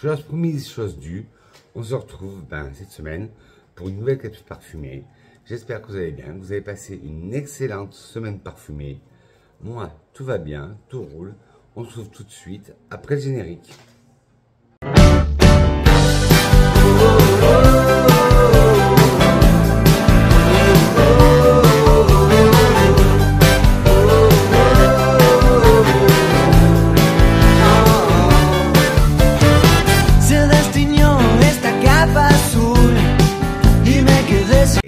Chose promise, chose due, on se retrouve cette semaine pour une nouvelle capsule parfumée. J'espère que vous allez bien, que vous avez passé une excellente semaine parfumée. Moi, tout va bien, tout roule. On se retrouve tout de suite après le générique.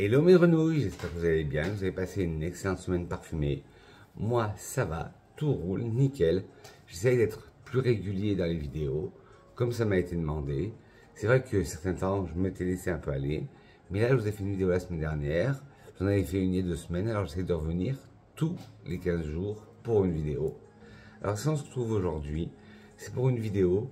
Hello mes grenouilles, j'espère que vous allez bien, que vous avez passé une excellente semaine parfumée. Moi, ça va, tout roule, nickel. J'essaye d'être plus régulier dans les vidéos, comme ça m'a été demandé. C'est vrai que certains temps, je m'étais laissé un peu aller. Mais là, je vous ai fait une vidéo la semaine dernière. J'en avais fait une il y a 2 semaines, alors j'essaie de revenir tous les 15 jours pour une vidéo. Alors si on se retrouve aujourd'hui, c'est pour une vidéo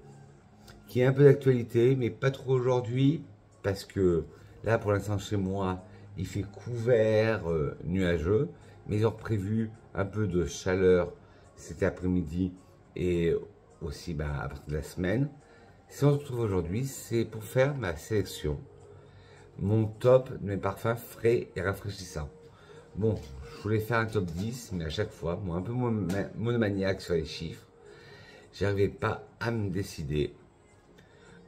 qui est un peu d'actualité, mais pas trop aujourd'hui, parce que là, pour l'instant, chez moi, il fait couvert, nuageux, mais ils ont prévu un peu de chaleur cet après-midi et aussi à partir de la semaine. Si on se retrouve aujourd'hui, c'est pour faire ma sélection, mon top de mes parfums frais et rafraîchissants. Bon, je voulais faire un top 10, mais à chaque fois, moi un peu monomaniaque sur les chiffres, j'arrivais pas à me décider.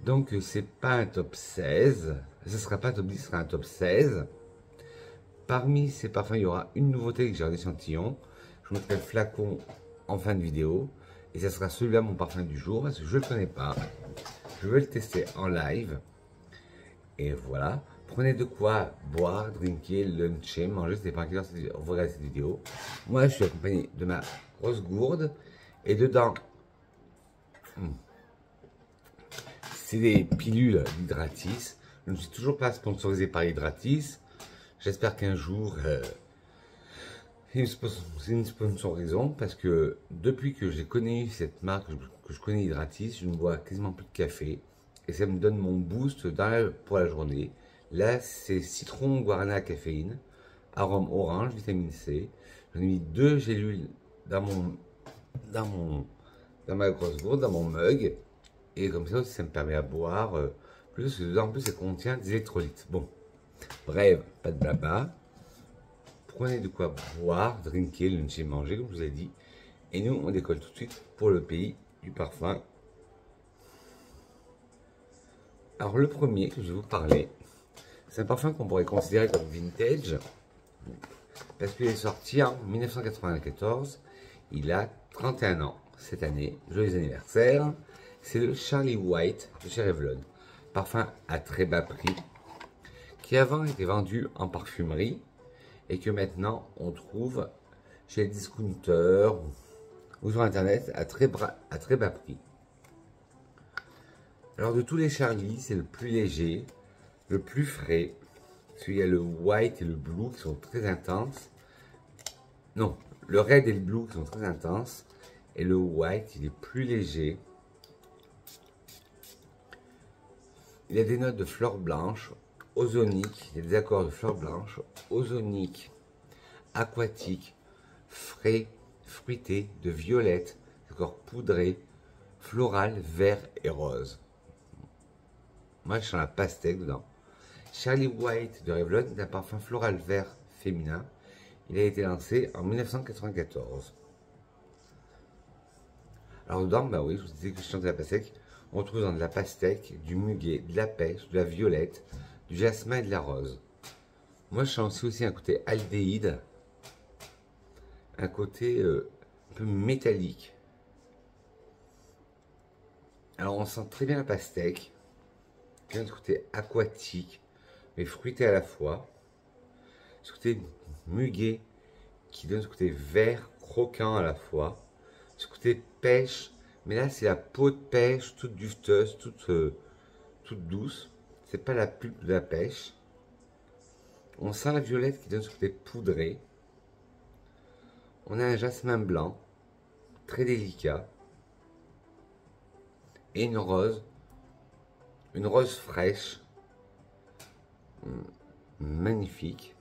Donc c'est pas un top 16, ce sera pas un top 10, ce sera un top 16. Parmi ces parfums, il y aura une nouveauté que j'ai en échantillon. Je vous mettrai le flacon en fin de vidéo. Et ça sera celui-là mon parfum du jour, parce que je ne le connais pas. Je vais le tester en live. Et voilà. Prenez de quoi boire, drinker, luncher, manger. Ça dépend à quelle heure vous regardez cette vidéo. Moi, je suis accompagné de ma grosse gourde. Et dedans, c'est des pilules d'Hydratis. Je ne suis toujours pas sponsorisé par Hydratis. J'espère qu'un jour, c'est une sponsorisation parce que depuis que j'ai connu cette marque, que je connais Hydratis, je ne bois quasiment plus de café et ça me donne mon boost pour la journée. Là, c'est citron, guarana, caféine, arôme orange, vitamine C. J'en ai mis 2 gélules dans ma grosse gourde, dans mon mug. Et comme ça aussi, ça me permet à boire plus, parce que dedans, en plus, ça contient des électrolytes. Bon. Bref, pas de blabla. Prenez de quoi boire, drinker, luncher, manger, comme je vous ai dit. Et nous, on décolle tout de suite pour le pays du parfum. Alors, le premier que je vais vous parler, c'est un parfum qu'on pourrait considérer comme vintage. Parce qu'il est sorti en 1994. Il a 31 ans cette année. Joyeux anniversaire. C'est le Charlie White de chez Revlon. Parfum à très bas prix, qui avant était vendu en parfumerie et que maintenant on trouve chez les discounters ou sur internet à très bas prix. Alors de tous les Charlie, c'est le plus léger, le plus frais, parce qu'il y a le white et le blue qui sont très intenses. Non, le red et le blue qui sont très intenses, et le white il est plus léger. Il y a des notes de fleurs blanches, ozonique, il y a des accords de fleurs blanches, ozonique, aquatique, frais, fruité, de violette, des accords poudrés, floral, vert et rose. Moi, je sens la pastèque dedans. Charlie White de Revlon est un parfum floral vert féminin. Il a été lancé en 1994. Alors dedans, oui, je vous disais que je chantais la pastèque. On trouve dans de la pastèque, du muguet, de la pêche, de la violette, du jasmin et de la rose. Moi, je sens aussi un côté aldéhyde, un côté un peu métallique. Alors, on sent très bien la pastèque, bien ce côté aquatique, mais fruité à la fois. Ce côté muguet qui donne ce côté vert, croquant à la fois. Ce côté pêche, mais là, c'est la peau de pêche, toute duveteuse, toute douce. C'est pas la pulpe de la pêche. On sent la violette qui donne ce côté poudré. On a un jasmin blanc, très délicat. Et une rose fraîche, magnifique.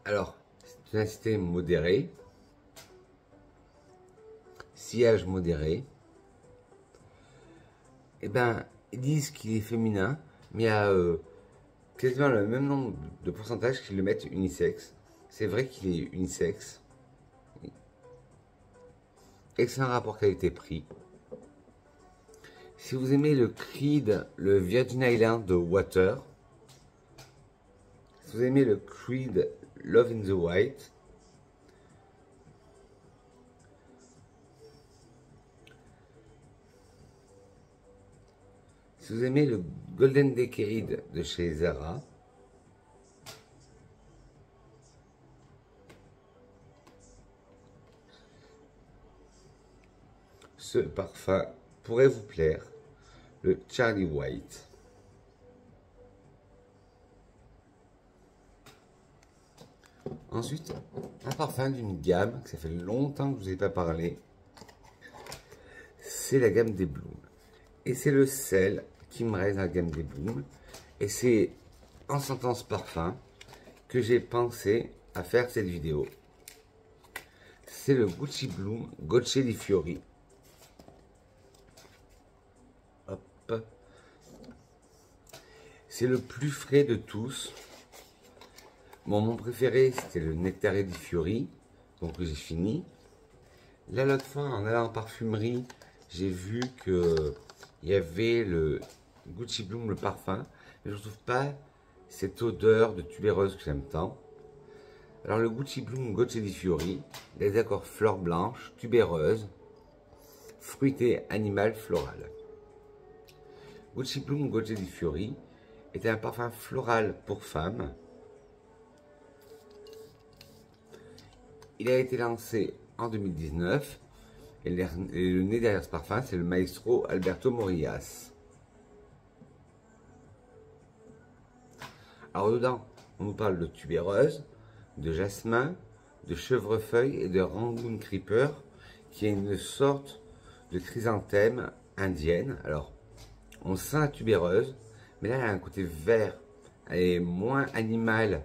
Alors, c'est une intensité modérée. sillage modéré. Et ben, ils disent qu'il est féminin, mais il y a quasiment le même nombre de pourcentages qu'ils le mettent unisexe. C'est vrai qu'il est unisexe. Excellent rapport qualité-prix. Si vous aimez le Creed, le Virgin Island de Water, si vous aimez le Creed Love in the White, si vous aimez le Golden Decade de chez Zara, ce parfum pourrait vous plaire, le Charlie White. Ensuite, un parfum d'une gamme que ça fait longtemps que je ne vous ai pas parlé, c'est la gamme des Bloom. Et c'est le sel qui me reste dans la gamme des Bloom. Et c'est en sentant ce parfum que j'ai pensé à faire cette vidéo. C'est le Gucci Bloom Gocce di Fiori. Hop. C'est le plus frais de tous. Bon, mon préféré, c'était le Nectaré di Fiori, donc j'ai fini. Là, l'autre fois, en allant en parfumerie, j'ai vu que il y avait le Gucci Bloom, le parfum, mais je ne trouve pas cette odeur de tubéreuse que j'aime tant. Alors, le Gucci Bloom Gocce di Fiori, des accords fleurs blanches, tubéreuses, fruitées, animales, florales. Gucci Bloom Gocce di Fiori est un parfum floral pour femmes. Il a été lancé en 2019 et le nez derrière ce parfum, c'est le maestro Alberto Morillas. Alors dedans, on nous parle de tubéreuse, de jasmin, de chevrefeuille et de rangoon creeper, qui est une sorte de chrysanthème indienne. Alors, on sent la tubéreuse, mais là, elle a un côté vert. Elle est moins animale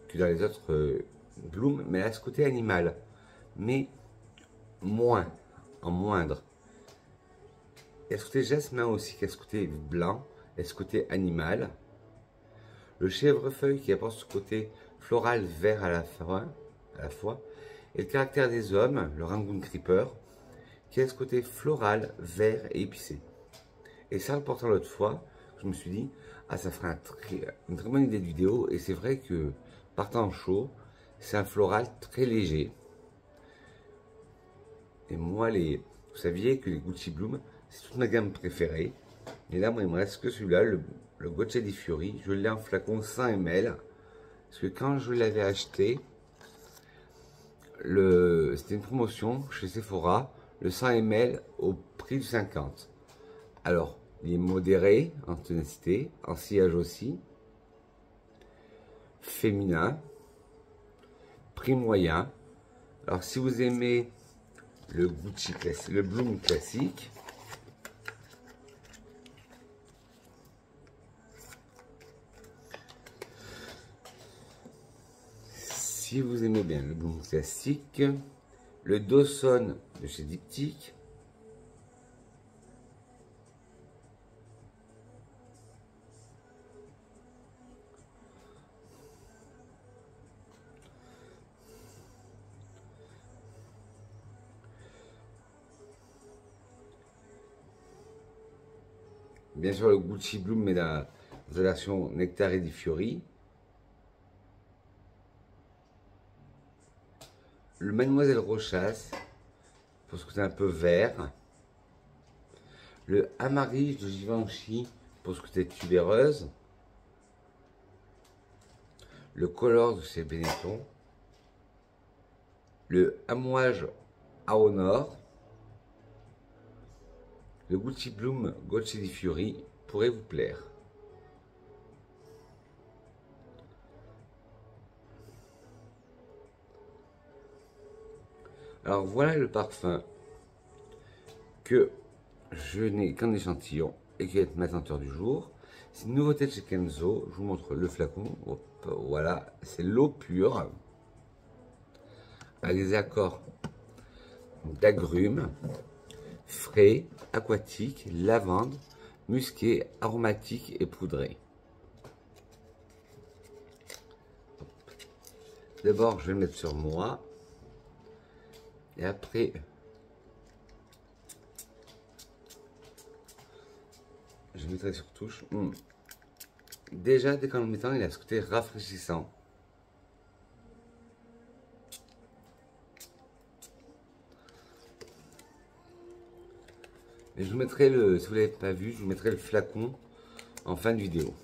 que dans les autres Bloom, mais elle a ce côté animal, mais moins, en moindre. Il y a ce côté jasmin aussi, qui a ce côté blanc, et ce côté animal. Le chèvrefeuille qui apporte ce côté floral vert à la fois, et le caractère des hommes, le rangoon creeper, qui a ce côté floral, vert et épicé. Et ça, le portant l'autre fois, je me suis dit, ah, ça ferait une très bonne idée de vidéo, et c'est vrai que, partant chaud, c'est un floral très léger. Et moi, vous saviez que les Gucci Bloom, c'est toute ma gamme préférée. Et là, moi, il me reste que celui-là, le Gocce di Fiori. Je l'ai en flacon 100 ml. Parce que quand je l'avais acheté, c'était une promotion chez Sephora, le 100 ml au prix de 50. Alors, il est modéré en ténacité, en sillage aussi, féminin, prix moyen. Alors, si vous aimez le Gucci classique, le Bloom classique, si vous aimez bien le Bloom classique, le Dawson de chez Diptyque, bien sûr le Gucci Bloom, mais dans la version Nectaré di Fiori, le Mademoiselle Rochas, pour ce côté un peu vert, le Amarige de Givenchy, pour ce côté tubéreuse, le Color de chez Benetton, le Amouage à Honor, le Gucci Bloom Gocce di Fiori pourrait vous plaire. Alors voilà le parfum que je n'ai qu'un échantillon et qui va être ma senteur du jour. C'est une nouveauté de chez Kenzo. Je vous montre le flacon. Hop, voilà, c'est l'eau pure avec des accords d'agrumes, frais, aquatiques, lavande, musqué, aromatique et poudré. D'abord, je vais le mettre sur moi. Et après, je mettrai sur touche. Déjà, dès qu'en le mettant, il a ce côté rafraîchissant. Et je vous mettrai le, si vous ne l'avez pas vu, je vous mettrai le flacon en fin de vidéo.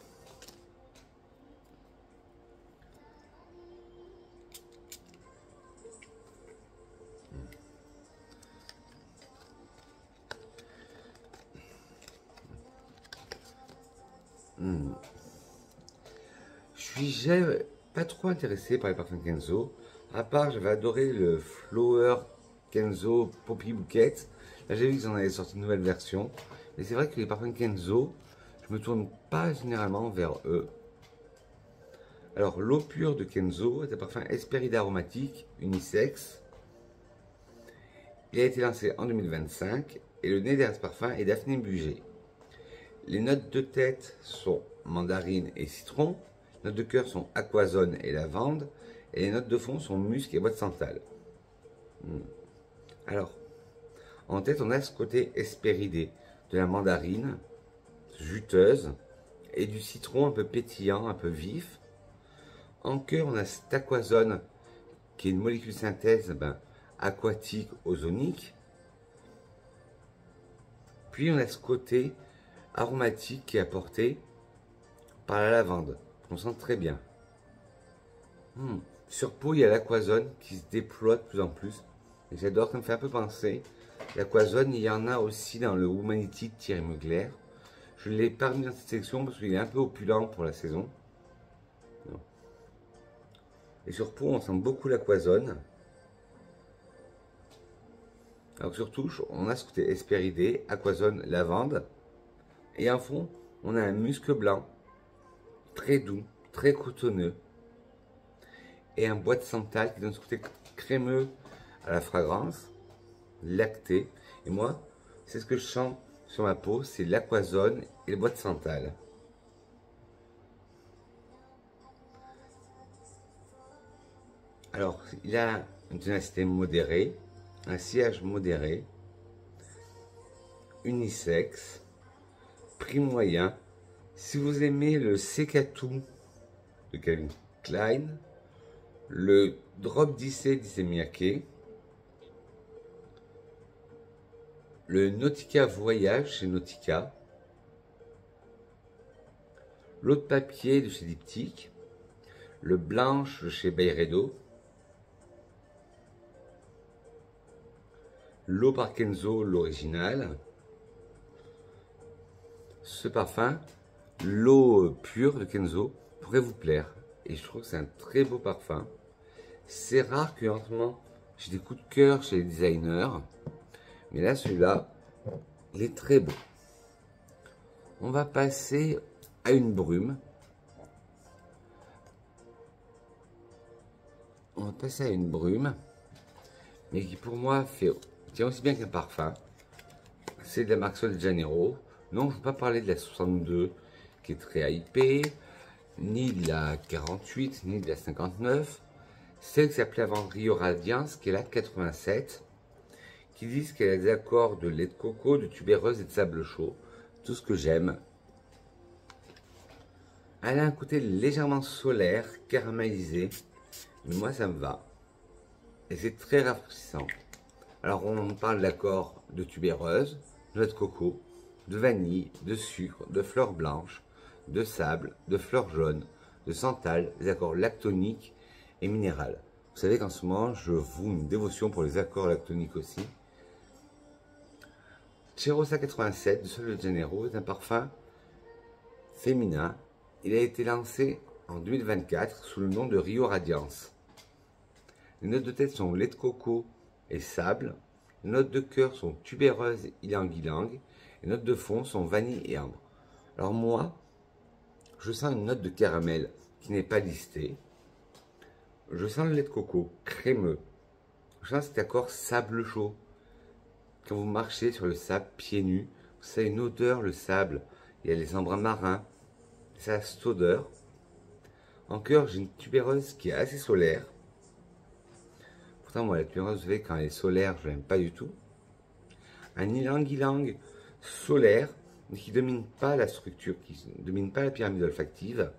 Je suis pas trop intéressé par les parfums Kenzo. À part, j'avais adoré le Flower Kenzo Poppy Bouquet. Là, j'ai vu qu'ils en avaient sorti une nouvelle version. Mais c'est vrai que les parfums Kenzo, je me tourne pas généralement vers eux. Alors, l'eau pure de Kenzo est un parfum Hesperide aromatique, unisexe. Il a été lancé en 2025 et le nez derrière ce parfum est Daphné Bugey. Les notes de tête sont mandarine et citron. Les notes de cœur sont aquazone et lavande. Et les notes de fond sont musc et bois de santal. Alors, en tête, on a ce côté hespéridé de la mandarine, juteuse, et du citron un peu pétillant, un peu vif. En cœur, on a cette aquazone, qui est une molécule synthèse aquatique, ozonique. Puis on a ce côté aromatique qui est apporté par la lavande. On sent très bien. Sur peau, il y a l'aquazone qui se déploie de plus en plus. Et j'adore, ça me fait un peu penser. L'aquazone, il y en a aussi dans le Humanity de Thierry Mugler. Je l'ai pas mis dans cette section parce qu'il est un peu opulent pour la saison. Et sur peau, on sent beaucoup l'aquazone. Alors sur touche, on a ce côté hespéridé, aquazone, lavande. Et en fond, on a un musc blanc, très doux, très cotonneux. Et un bois de santal qui donne ce côté crémeux à la fragrance, lacté. Et moi, c'est ce que je sens sur ma peau, c'est l'aquazone et le bois de santal. Alors, il a une ténacité modérée, un sillage modéré, unisexe, prix moyen. Si vous aimez le Secatou de Calvin Klein, le Drop d'Issey le Nautica Voyage chez Nautica, l'eau de papier de chez Diptyque, le Blanche de chez Byredo, l'eau par Kenzo, l'original, ce parfum, l'eau pure de Kenzo, pourrait vous plaire. Et je trouve que c'est un très beau parfum. C'est rare que en ce moment, j'ai des coups de cœur chez les designers. Mais là, celui-là, il est très beau. On va passer à une brume. On va passer à une brume. Mais qui pour moi tient aussi bien qu'un parfum. C'est de la marque Sol de Janeiro. Non, je ne veux pas parler de la 62 qui est très hypée, ni de la 48, ni de la 59. Celle qui s'appelait avant Rio Radiance, qui est la 87, qui disent qu'elle a des accords de lait de coco, de tubéreuse et de sable chaud. Tout ce que j'aime. Elle a un côté légèrement solaire, caramélisé, mais moi ça me va. Et c'est très rafraîchissant. Alors on parle d'accords de tubéreuse, de lait de coco, de vanille, de sucre, de fleurs blanches, de sable, de fleurs jaunes, de santal, des accords lactoniques et minérales. Vous savez qu'en ce moment, je voue une dévotion pour les accords lactoniques aussi. Cheirosa 87 de Sol de Janeiro est un parfum féminin. Il a été lancé en 2024 sous le nom de Rio Radiance. Les notes de tête sont lait de coco et sable. Les notes de cœur sont tubéreuse, ylang-ylang. Les notes de fond sont vanille et ambre. Alors moi, je sens une note de caramel qui n'est pas listée. Je sens le lait de coco crémeux. Je sens cet accord sable chaud. quand vous marchez sur le sable pieds nus, ça a une odeur, le sable. Il y a les embruns marins, ça a cette odeur. En cœur, j'ai une tubéreuse qui est assez solaire. Pourtant, moi, la tubéreuse, vous savez, quand elle est solaire, je l'aime pas du tout. Un ylang-ylang solaire, mais qui ne domine pas la structure, qui ne domine pas la pyramide olfactive.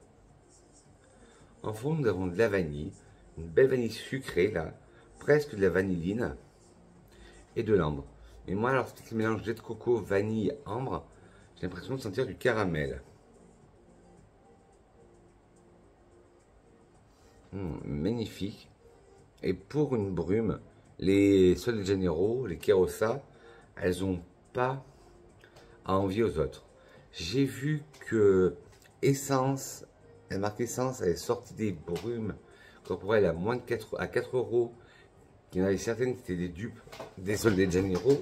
En fond, nous avons de la vanille, une belle vanille sucrée, là, presque de la vanilline, et de l'ambre. Et moi, alors, c'est le mélange jet de coco, vanille, ambre, j'ai l'impression de sentir du caramel. Magnifique. Et pour une brume, les Sol de Janeiro, les Querosa, elles n'ont pas à envier aux autres. J'ai vu que Essence, la marque Essence, avait sorti des brumes corporelles à moins de 4 €. Il y en avait certaines qui étaient des dupes des Sol de Janeiro.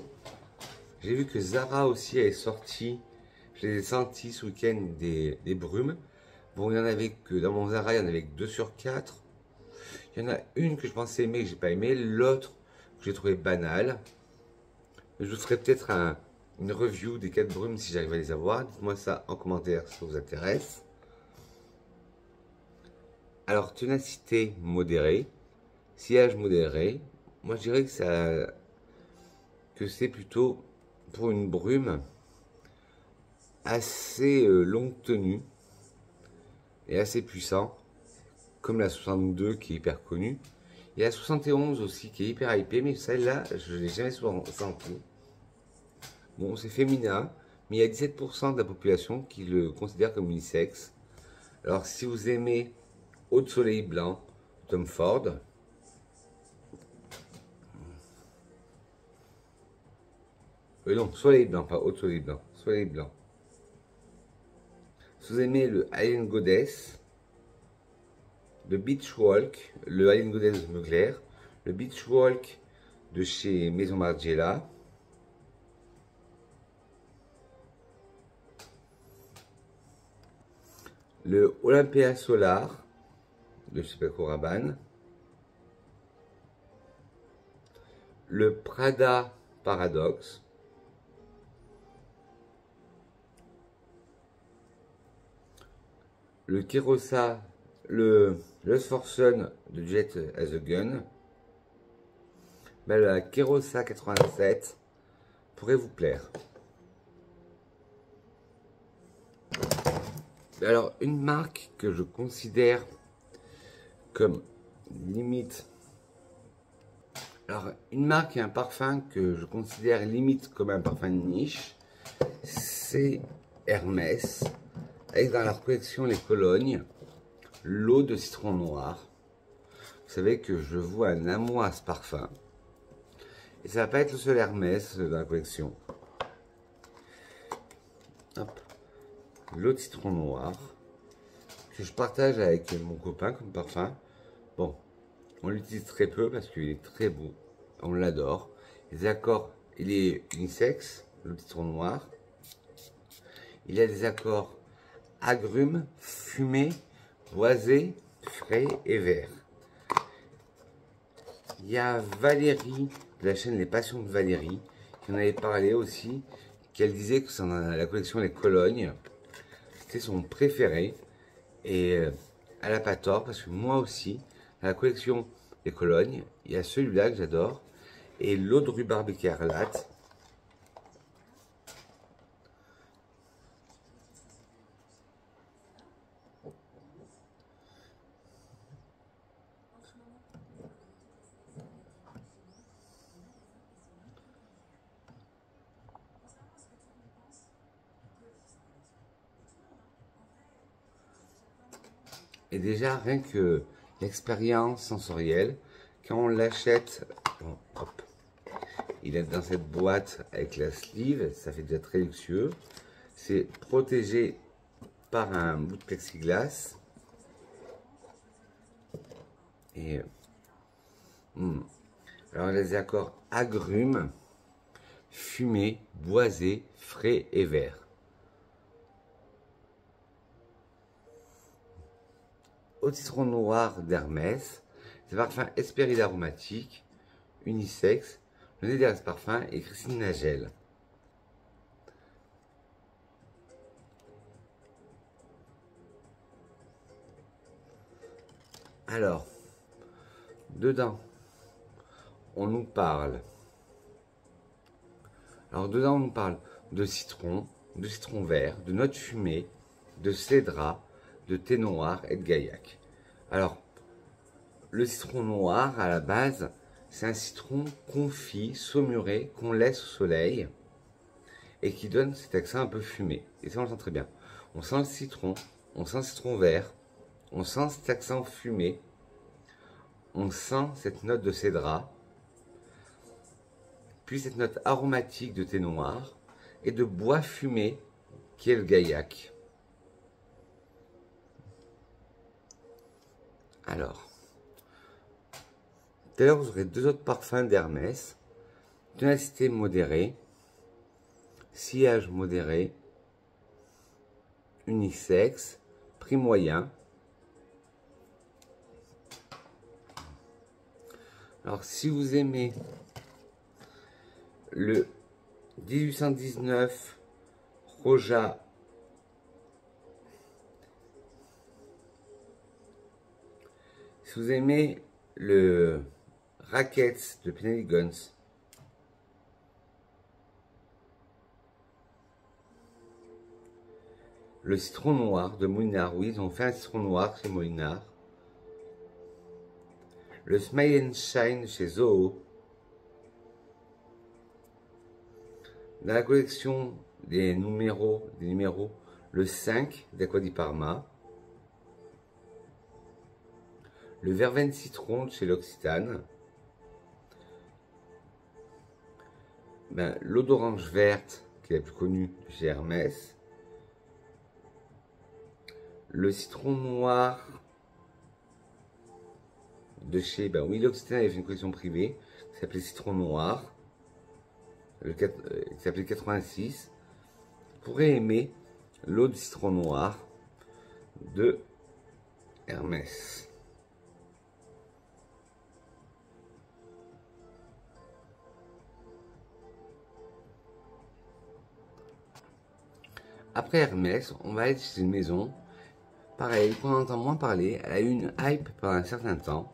J'ai vu que Zara aussi avait sorti, je les ai sentis ce week-end, des brumes. Bon, il y en avait que dans mon Zara, il y en avait que 2 sur 4. Il y en a une que je pensais aimer, que j'ai pas aimé, l'autre que j'ai trouvé banale. Je vous ferai peut-être une review des 4 brumes si j'arrive à les avoir. Dites-moi ça en commentaire si ça vous intéresse. Alors, ténacité modérée, sillage modéré. Moi, je dirais que c'est plutôt pour une brume assez longue tenue et assez puissant, comme la 62 qui est hyper connue. Il y a la 71 aussi qui est hyper hypée, mais celle-là, je ne l'ai jamais souvent sentie. Bon, c'est féminin, mais il y a 17% de la population qui le considère comme unisexe. Alors, si vous aimez Eau de Soleil Blanc, Tom Ford, non, Soleil Blanc, pas Eau de Soleil Blanc, Soleil Blanc. Si vous aimez le Alien Goddess, le Beach Walk, le Alien Goddess de Mugler, le Beach Walk de chez Maison Margiela, le Olympia Solar de chez Paco Rabanne, le Prada Paradox, le Querosa, le Lust for Sun de Jet as a Gun, ben, la Querosa 87 pourrait vous plaire. Alors, une marque que je considère comme limite. Alors, une marque et un parfum que je considère limite comme un parfum de niche, c'est Hermès, avec dans leur collection les colognes, l'eau de citron noir. Vous savez que je vois un amour à ce parfum. Et ça va pas être le seul Hermès dans la collection. Hop. L'eau de citron noir, que je partage avec mon copain comme parfum. Bon, on l'utilise très peu parce qu'il est très beau. On l'adore. Les accords, il est unisexe, l'eau de citron noir. Il a des accords agrumes, fumé, boisé, frais et vert. Il y a Valérie de la chaîne Les Passions de Valérie qui en avait parlé aussi, qu'elle disait que dans la collection Les Colognes, c'était son préféré. Et elle n'a pas tort parce que moi aussi, dans la collection Les Colognes, il y a celui-là que j'adore et l'eau de rhubarbe écarlate. Et déjà, rien que l'expérience sensorielle, quand on l'achète, bon, hop, il est dans cette boîte avec la sleeve, ça fait déjà très luxueux. C'est protégé par un bout de plexiglas. Et alors les accords agrumes, fumé, boisé, frais et vert. Au citron noir d'Hermès, c'est parfum Hespéride aromatique, unisexe. le nez derrière ce parfum est Christine Nagel. Alors, dedans, on nous parle. Alors, dedans, on nous parle de citron vert, de noix de fumée, de cédra, de thé noir et de gaillac. Alors, le citron noir, à la base, c'est un citron confit, saumuré, qu'on laisse au soleil et qui donne cet accent un peu fumé. Et ça, on le sent très bien. On sent le citron vert, on sent cet accent fumé, on sent cette note de cédra, puis cette note aromatique de thé noir et de bois fumé qui est le gaillac. Alors, tout à l'heure vous aurez deux autres parfums d'Hermès, ténacité modérée, sillage modéré, unisexe, prix moyen. Alors si vous aimez le 1819 Roja si vous aimez le Rackets de Penelligons, le citron noir de Molinard, oui, ils ont fait un citron noir chez Molinard, le Smile and Shine chez Zoho, dans la collection des numéros, le 5 d'Acqua di Parma, le verveine citron de chez l'Occitane, l'eau d'orange verte qui est la plus connue de chez Hermès, le citron noir de chez, oui, l'Occitane avait fait une collection privée qui s'appelait Citron Noir, qui s'appelait 86. Vous pourrez aimer l'eau de citron noir de Hermès. Après Hermès, on va aller chez une maison, pareil, qu'on entend moins parler. Elle a eu une hype pendant un certain temps,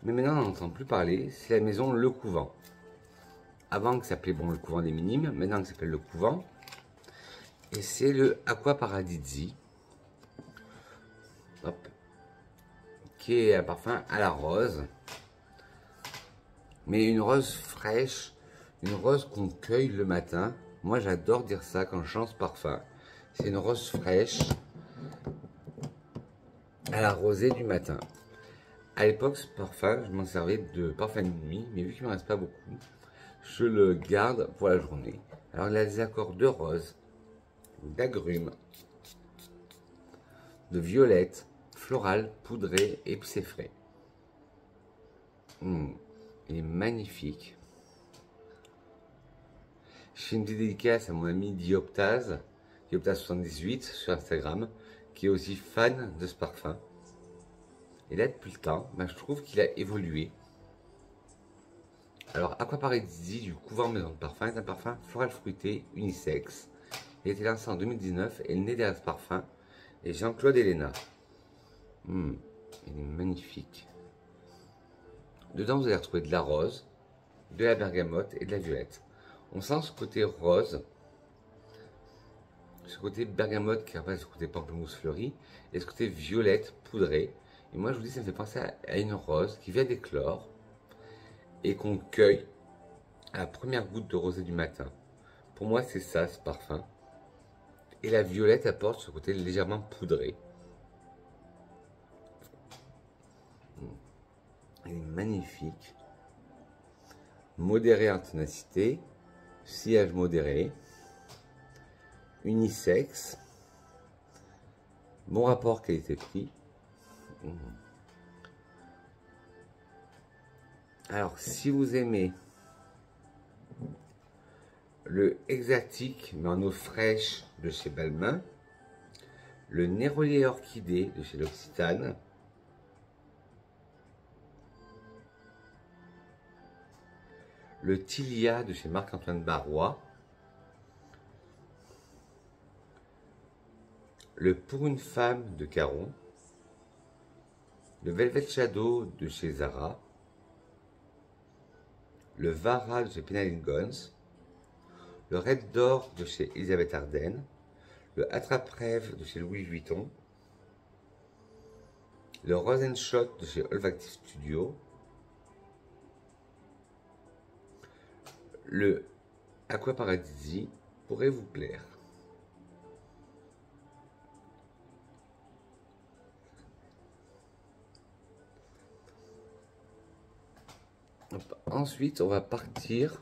mais maintenant on n'entend plus parler. C'est la maison Le Couvent. Avant que ça s'appelait le Couvent des Minimes, maintenant que ça s'appelle Le Couvent. Et c'est le Acqua Paradisi, hop, qui est un parfum à la rose, mais une rose fraîche, une rose qu'on cueille le matin. Moi j'adore dire ça quand je chante ce parfum. C'est une rose fraîche à la rosée du matin. À l'époque, ce parfum, je m'en servais de parfum de nuit, mais vu qu'il ne me reste pas beaucoup, je le garde pour la journée. Alors il a des accords de rose, d'agrumes, de violette, floral, poudré, épicé frais. Il est magnifique. Je fais une petite dédicace à mon ami Dioptase, Dioptase78 sur Instagram, qui est aussi fan de ce parfum. Et là, depuis le temps, je trouve qu'il a évolué. Alors, Acqua Paradisi du Couvent Maison de Parfum est un parfum floral fruité unisexe. Il a été lancé en 2019 et le nez derrière ce parfum est Jean-Claude Helena. Il est magnifique. Dedans, vous allez retrouver de la rose, de la bergamote et de la violette. On sent ce côté rose, ce côté bergamote qui rappelle ce côté pamplemousse fleuri, et ce côté violette poudrée. Et moi, je vous dis, ça me fait penser à une rose qui vient d'éclore et qu'on cueille à la première goutte de rosée du matin. Pour moi, c'est ça, ce parfum. Et la violette apporte ce côté légèrement poudré. Il est magnifique. Modéré en ténacité, sillage modéré, unisexe, bon rapport qualité-prix. Alors, si vous aimez le Exatique, mais en eau fraîche de chez Balmain, le Nérolier Orchidée de chez l'Occitane, le Tilia de chez Marc-Antoine Barrois, le Pour une femme de Caron, le Velvet Shadow de chez Zara, le Vara de chez Penal Guns, le Red Door de chez Elisabeth Arden, le Attrape-Rêve de chez Louis Vuitton, le Rose & Shot de chez Olfactive Studio, le Aqua Paradisi pourrait vous plaire. Ensuite, on va partir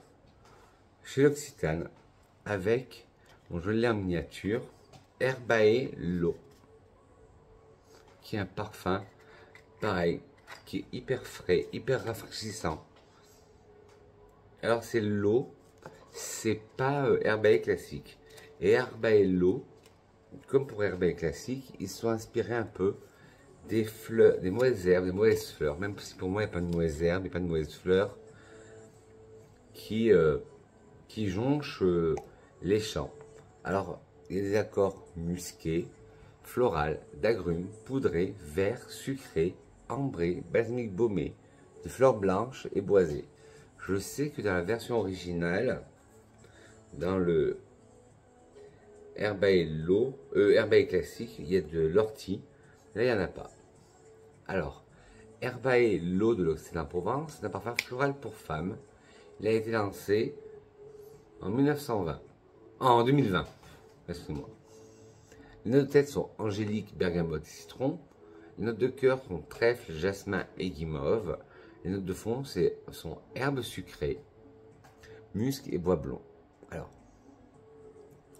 chez l'Occitane avec, bon, je l'ai en miniature, Herbae L'eau, qui est un parfum pareil, qui est hyper frais, hyper rafraîchissant. Alors c'est l'eau, c'est pas Herbae classique. Et Herbae L'eau, comme pour Herbae classique, ils sont inspirés un peu des fleurs, des mauvaises herbes, des mauvaises fleurs, même si pour moi il n'y a pas de mauvaises herbes, il n'y a pas de mauvaises fleurs, qui jonchent les champs. Alors, il y a des accords musqués, floral, d'agrumes, poudrés, verts, sucrés, ambrés, balsamique baumé, de fleurs blanches et boisées. Je sais que dans la version originale, dans le Herbae classique, il y a de l'ortie. Là, il n'y en a pas. Alors, Herbae L'eau de l'Occident-Provence, c'est un parfum floral pour femmes. Il a été lancé en 2020. Excusez-moi. Les notes de tête sont angélique, bergamote et citron. Les notes de cœur sont trèfle, jasmin et guimauve. Les notes de fond sont herbes sucrées, musc et bois blond. Alors,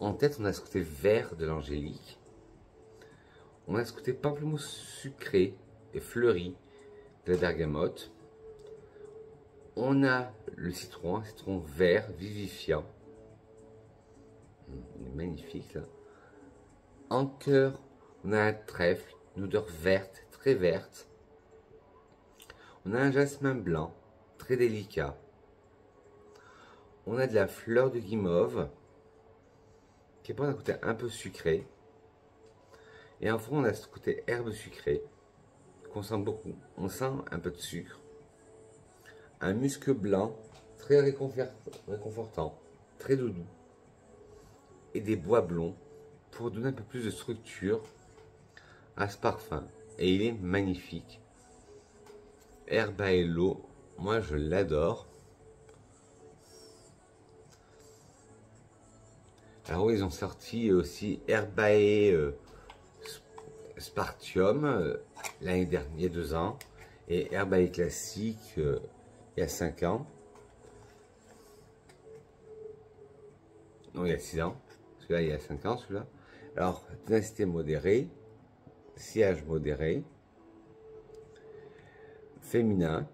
en tête, on a ce côté vert de l'angélique. On a ce côté pamplemousse sucré et fleuri de la bergamote. On a le citron, un citron vert vivifiant. Il est magnifique là. En cœur, on a un trèfle, une odeur verte, très verte. On a un jasmin blanc, très délicat. On a de la fleur de guimauve, qui est un côté un peu sucré. Et en fond, on a ce côté herbe sucrée, qu'on sent beaucoup. On sent un peu de sucre. Un musc blanc, très réconfortant, très doudou. Et des bois blonds, pour donner un peu plus de structure à ce parfum. Et il est magnifique. Herbae L'eau, moi je l'adore. Alors oui, ils ont sorti aussi Herbae Spartium l'année dernière, il y a 2 ans, et Herbae classique il y a 5 ans. Non, il y a 6 ans. Celui-là, il y a 5 ans, celui-là. Alors, densité modérée, sillage modéré, féminin.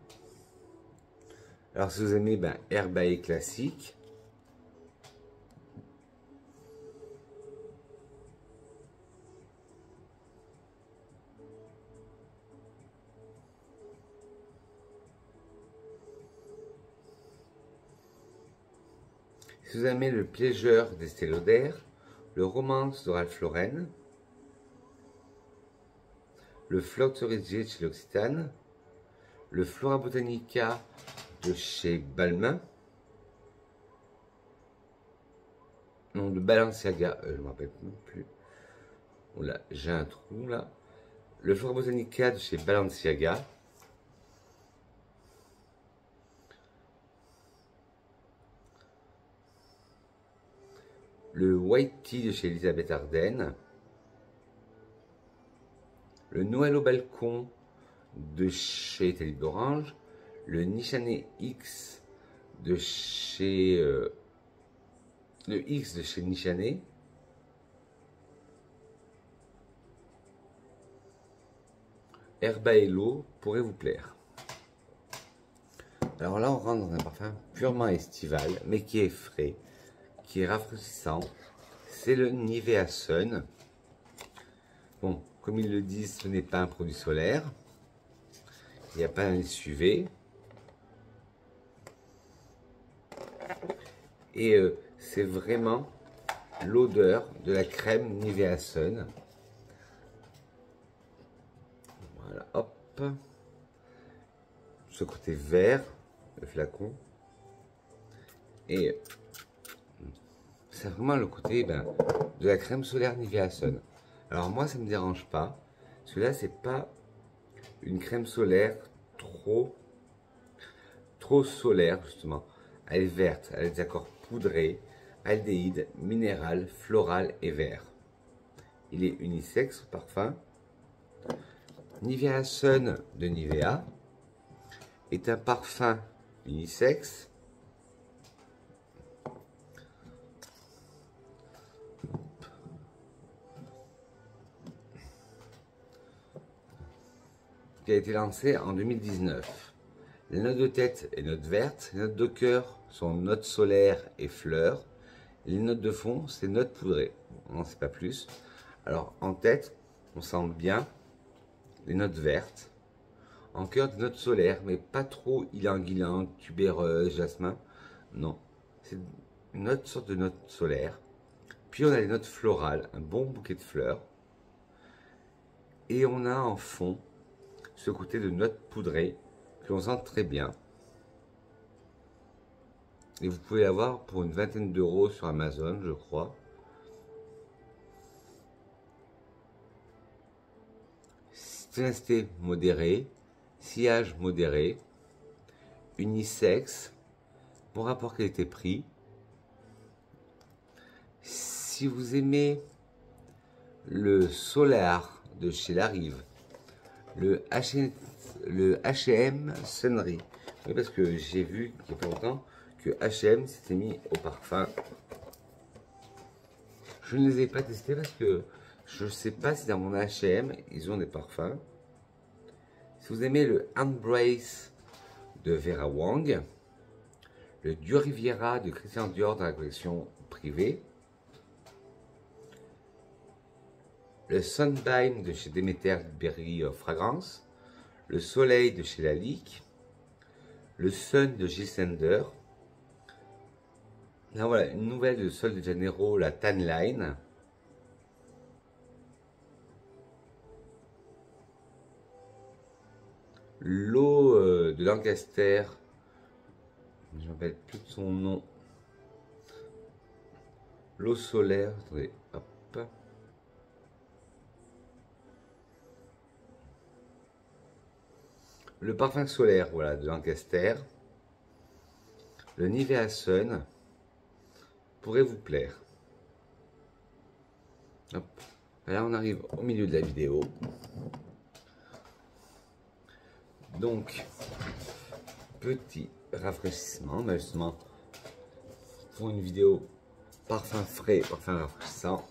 Alors, si vous aimez, Herbae classique. Si vous aimez le Pleasure d'Estée Lauder, le Romance de Ralph Lauren, le Flotte Cerisier de chez l'Occitane, le Flora Botanica de chez Balmain, non, de Balenciaga, je ne me rappelle plus. Oula, j'ai un trou là. Le Flora Botanica de chez Balenciaga. Le White Tea de chez Elisabeth Arden. Le Noël au balcon de chez Talib d'Orange. Le Nichané X de chez... le X de chez Nichané. Herbae L'eau pourrait vous plaire. Alors là, on rentre dans un parfum purement estival, mais qui est frais, qui est rafraîchissant. C'est le Nivea Sun. Bon, comme ils le disent, ce n'est pas un produit solaire. Il n'y a pas un SUV. Et c'est vraiment l'odeur de la crème Nivea Sun. Voilà, hop. Ce côté vert, le flacon. Et c'est vraiment le côté de la crème solaire Nivea Sun. Alors moi, ça ne me dérange pas. Celui-là, c'est pas une crème solaire trop solaire, justement. Elle est verte, elle a des accords poudrés, aldéhyde, minéral, floral et vert. Il est unisexe, ce parfum. Nivea Sun de Nivea est un parfum unisexe qui a été lancé en 2019. Les notes de tête et notes vertes, les notes de cœur sont notes solaires et fleurs. Les notes de fond, c'est notes poudrées. On n'en sait pas plus. Alors en tête, on sent bien les notes vertes. En cœur, des notes solaires, mais pas trop ylang-ylang, tubéreuse, jasmin. Non, c'est une autre sorte de note solaire. Puis on a les notes florales, un bon bouquet de fleurs. Et on a en fond ce côté de notes poudrées que l'on sent très bien. Et vous pouvez l'avoir pour une vingtaine d'euros sur Amazon, je crois. Ténacité modérée, sillage modéré, unisexe, bon rapport qualité-prix. Si vous aimez le Solar de chez Larive, le H&M Sunnery, oui, parce que j'ai vu il n'y a pas longtemps que H&M s'était mis au parfum. Je ne les ai pas testés parce que je ne sais pas si dans mon H&M ils ont des parfums. Si vous aimez le Embrace de Vera Wang, le Dior Riviera de Christian Dior dans la collection privée, le Sunbeam de chez Demeter Berry Fragrance, le Soleil de chez Lalique, le Sun de Gilles Sander. Là voilà, une nouvelle de Sol de Janeiro, la Tan Line. L'eau de Lancaster, je ne me rappelle plus de son nom. L'eau solaire, attendez, hop. Le parfum solaire, voilà, de Lancaster. Le Nivea Sun pourrait vous plaire. Hop. Là, on arrive au milieu de la vidéo. Donc, petit rafraîchissement, mais justement, pour une vidéo parfum frais, parfum rafraîchissant.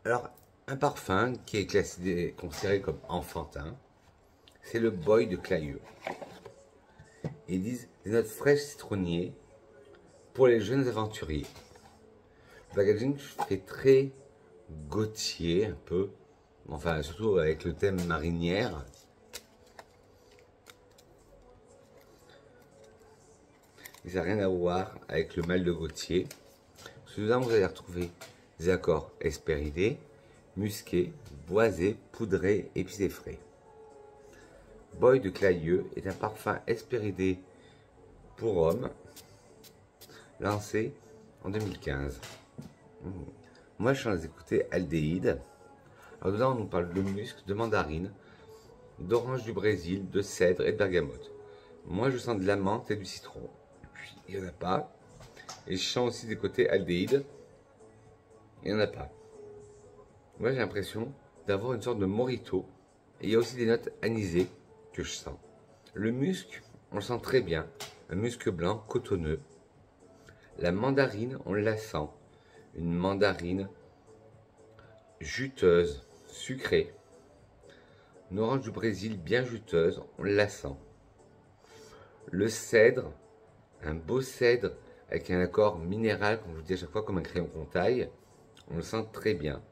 Alors, un parfum qui est considéré comme enfantin, c'est le Boy de Clayeux. Ils disent des notes fraîches citronniers pour les jeunes aventuriers. Le packaging fait très Gautier un peu, enfin surtout avec le thème marinière. Et ça n'a rien à voir avec le mal de Gautier. Celui-là, vous allez retrouver des accords hespéridés, musqués, boisés, poudrés, épicés frais. Boy de Clayeux est un parfum hespéridé pour hommes, lancé en 2015. Moi, je suis en train d'écouter Aldéhyde. Alors dedans, on nous parle de musc, de mandarine, d'orange du Brésil, de cèdre et de bergamote. Moi, je sens de la menthe et du citron. Et puis, il n'y en a pas. Et je sens aussi des côtés aldéhyde. Il n'y en a pas. Moi, j'ai l'impression d'avoir une sorte de mojito. Et il y a aussi des notes anisées que je sens. Le musc, on le sent très bien. Un musc blanc, cotonneux. La mandarine, on la sent. Une mandarine juteuse, sucrée. Une orange du Brésil bien juteuse, on la sent. Le cèdre, un beau cèdre avec un accord minéral, comme je vous dis à chaque fois, comme un crayon qu'on taille, On le sent très bien.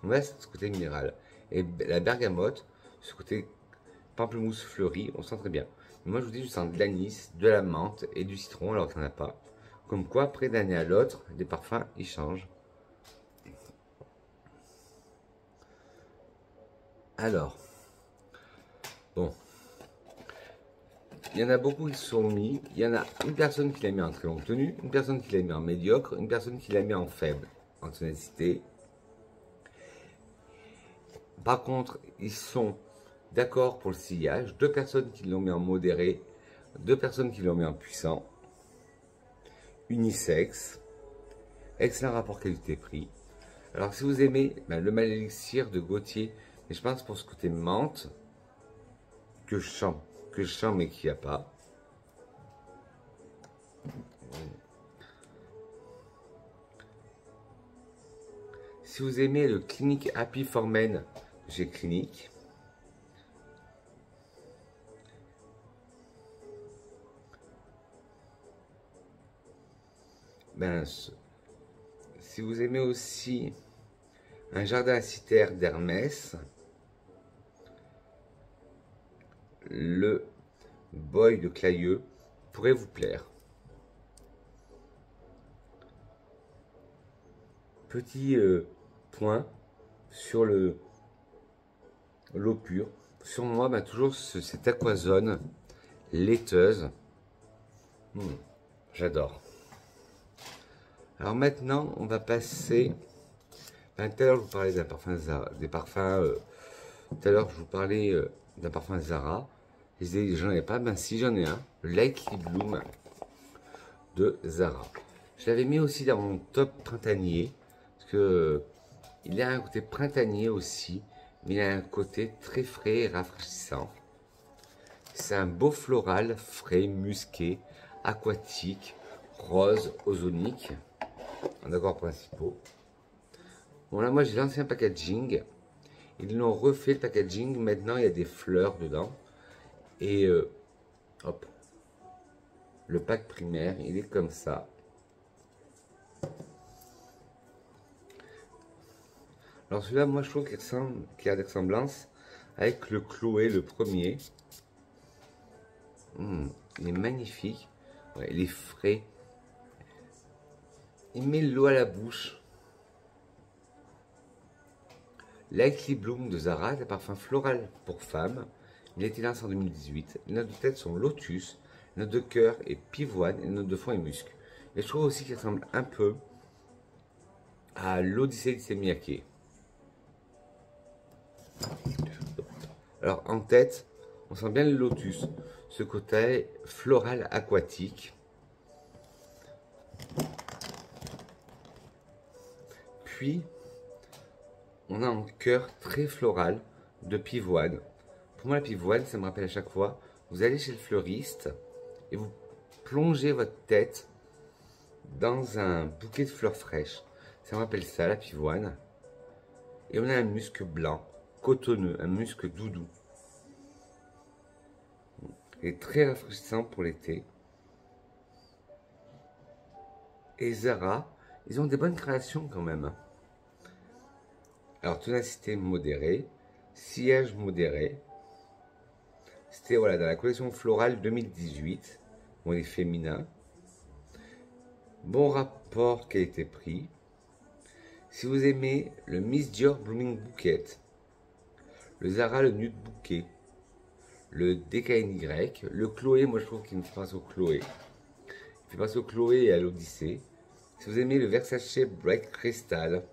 On a ce côté minéral. Et la bergamote, ce côté pamplemousse fleuri, on sent très bien. Mais moi, je vous dis, je sens de l'anis, de la menthe et du citron, alors qu'il n'y en a pas. Comme quoi, après d'une année à l'autre, les parfums, ils changent. Alors, bon. Il y en a beaucoup qui se sont mis. Il y en a une personne qui l'a mis en très longue tenue, une personne qui l'a mis en médiocre, une personne qui l'a mis en faible, en tonalité. Par contre, ils sont d'accord pour le sillage. Deux personnes qui l'ont mis en modéré, deux personnes qui l'ont mis en puissant. Unisexe. Excellent rapport qualité-prix. Alors, si vous aimez le Mal Elixir de Gauthier, mais je pense pour ce côté menthe, que je sens mais qu'il n'y a pas. Si vous aimez le Clinique Happy for Men, j'ai Clinique. Ben, si vous aimez aussi un jardin à citerre d'Hermès, le Boy de Clayeux pourrait vous plaire. Petit point sur l'eau pure. Sur moi, ben, toujours cette aquazone laiteuse. J'adore. Alors maintenant, on va passer. Ben, tout à l'heure, je vous parlais d'un parfum Zara, des parfums. Tout à l'heure, je vous parlais d'un parfum Zara. Je disais, j'en ai pas. Ben, si, j'en ai un. Le Lightly Bloom de Zara. Je l'avais mis aussi dans mon top printanier. Parce que il a un côté printanier aussi. Mais il a un côté très frais et rafraîchissant. C'est un beau floral, frais, musqué, aquatique, rose, ozonique. En accords principaux. Bon là, moi j'ai l'ancien packaging. Ils l'ont refait le packaging. Maintenant il y a des fleurs dedans. Et hop. Le pack primaire, il est comme ça. Alors celui-là, moi je trouve qu'il a des ressemblances avec le Chloé, le premier. Il est magnifique. Ouais, il est frais. Il met l'eau à la bouche. Lightly Bloom de Zara, c'est un parfum floral pour femmes. Il a été lancé en 2018. Les notes de tête sont lotus, les notes de cœur et pivoine, et les notes de fond et musc. Et je trouve aussi qu'il ressemble un peu à l'Odyssée de Semiake. Alors en tête, on sent bien le lotus, ce côté floral aquatique. Puis, on a un cœur très floral de pivoine. Pour moi, la pivoine, ça me rappelle à chaque fois, vous allez chez le fleuriste et vous plongez votre tête dans un bouquet de fleurs fraîches. Ça me rappelle ça, la pivoine. Et on a un musc blanc, cotonneux, un musc doudou. Il est très rafraîchissant pour l'été. Et Zara, ils ont des bonnes créations quand même. Alors, tonacité modérée, sillage modéré. C'était voilà, dans la collection florale 2018. On est féminin. Bon rapport qualité-prix. Si vous aimez le Miss Dior Blooming Bouquet, le Zara le Nude Bouquet, le DKNY, le Chloé, moi je trouve qu'il me fait penser au Chloé. Il fait penser au Chloé et à l'Odyssée. Si vous aimez le Versace Bright Crystal,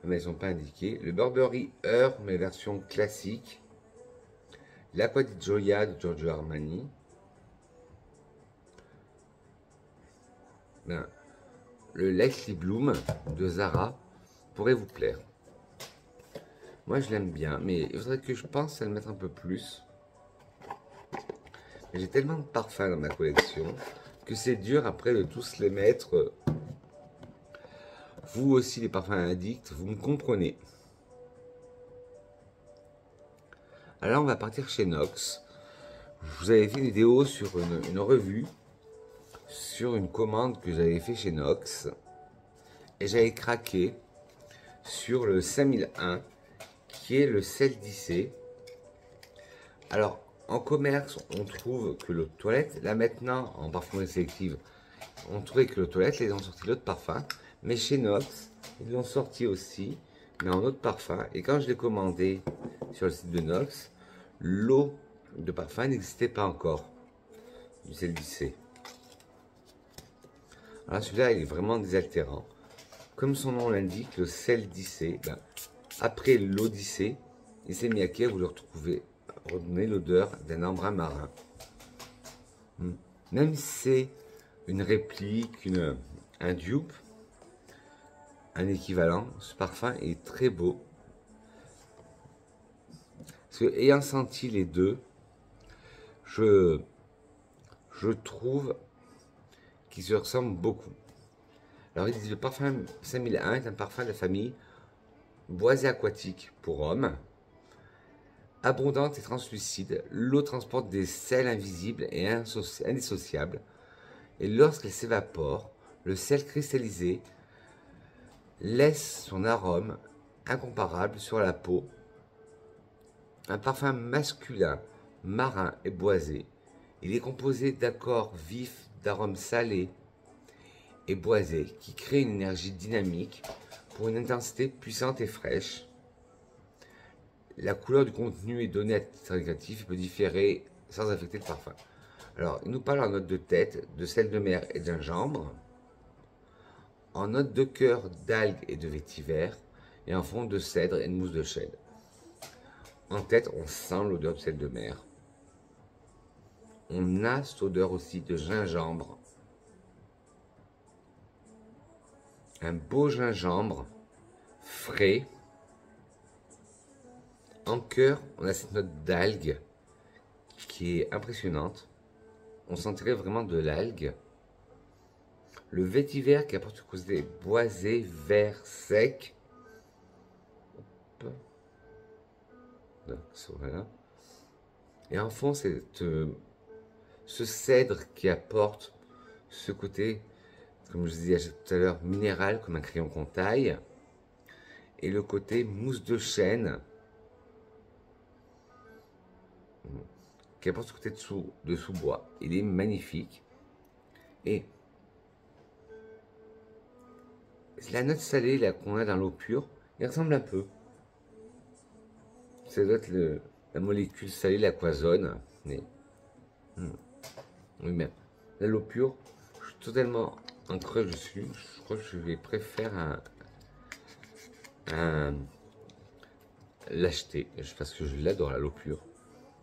mais ils ne sont pas indiqués. Le Burberry Heure, mais version classique. L'Aqua di Gioia de Giorgio Armani. Ben, le Lightly Bloom de Zara pourrait vous plaire. Moi je l'aime bien, mais il faudrait que je pense à le mettre un peu plus. J'ai tellement de parfums dans ma collection que c'est dur après de tous les mettre. Vous aussi les parfums addicts, vous me comprenez. Alors on va partir chez Nox. Je vous avais fait une vidéo sur une revue, sur une commande que j'avais fait chez Nox. Et j'avais craqué sur le 5001, qui est le sel d'Issey. Alors, en commerce, on trouve que l'eau de toilette, là maintenant, en parfumerie sélective, on trouvait que l'eau de toilette, ils ont sorti l'eau de parfum. Mais chez Nox, ils l'ont sorti aussi, mais en eau de parfum. Et quand je l'ai commandé sur le site de Nox, l'eau de parfum n'existait pas encore, du sel d'Issey. Alors celui-là, il est vraiment désaltérant. Comme son nom l'indique, le sel d'Issey, après l'eau d'Issey, Issey Miyake, vous le retrouvez, redonner l'odeur d'un embrun marin. Même si c'est une réplique, un dupe, un équivalent, ce parfum est très beau. Parce que, ayant senti les deux, je trouve qu'ils se ressemblent beaucoup. Alors ils disent le parfum 5001 est un parfum de la famille boisé aquatique pour hommes. Abondante et translucide, l'eau transporte des sels invisibles et indissociables. Et lorsqu'elle s'évapore, le sel cristallisé laisse son arôme incomparable sur la peau. Un parfum masculin, marin et boisé. Il est composé d'accords vifs, d'arômes salés et boisés qui créent une énergie dynamique pour une intensité puissante et fraîche. La couleur du contenu est donnée à titre indicatif et peut différer sans affecter le parfum. Alors, il nous parle en note de tête de sel de mer et de gingembre, en note de cœur d'algues et de vétiver, et en fond de cèdre et de mousse de chêne. En tête, on sent l'odeur de sel de mer. On a cette odeur aussi de gingembre. Un beau gingembre frais. En cœur, on a cette note d'algue qui est impressionnante. On sentirait vraiment de l'algue. Le vétiver qui apporte ce côté boisé, vert, sec. Hop. Voilà. Et en fond, c'est ce cèdre qui apporte ce côté, comme je disais tout à l'heure, minéral, comme un crayon qu'on taille. Et le côté mousse de chêne, qui apporte ce côté de sous-bois. Il est magnifique. Et la note salée là qu'on a dans l'eau pure, il ressemble un peu. Ça doit être la molécule salée, l'aquazone. Mais, oui, mais l'eau pure, je suis totalement en creux dessus. Je crois que je vais préférer l'acheter parce que je l'adore, l'eau pure.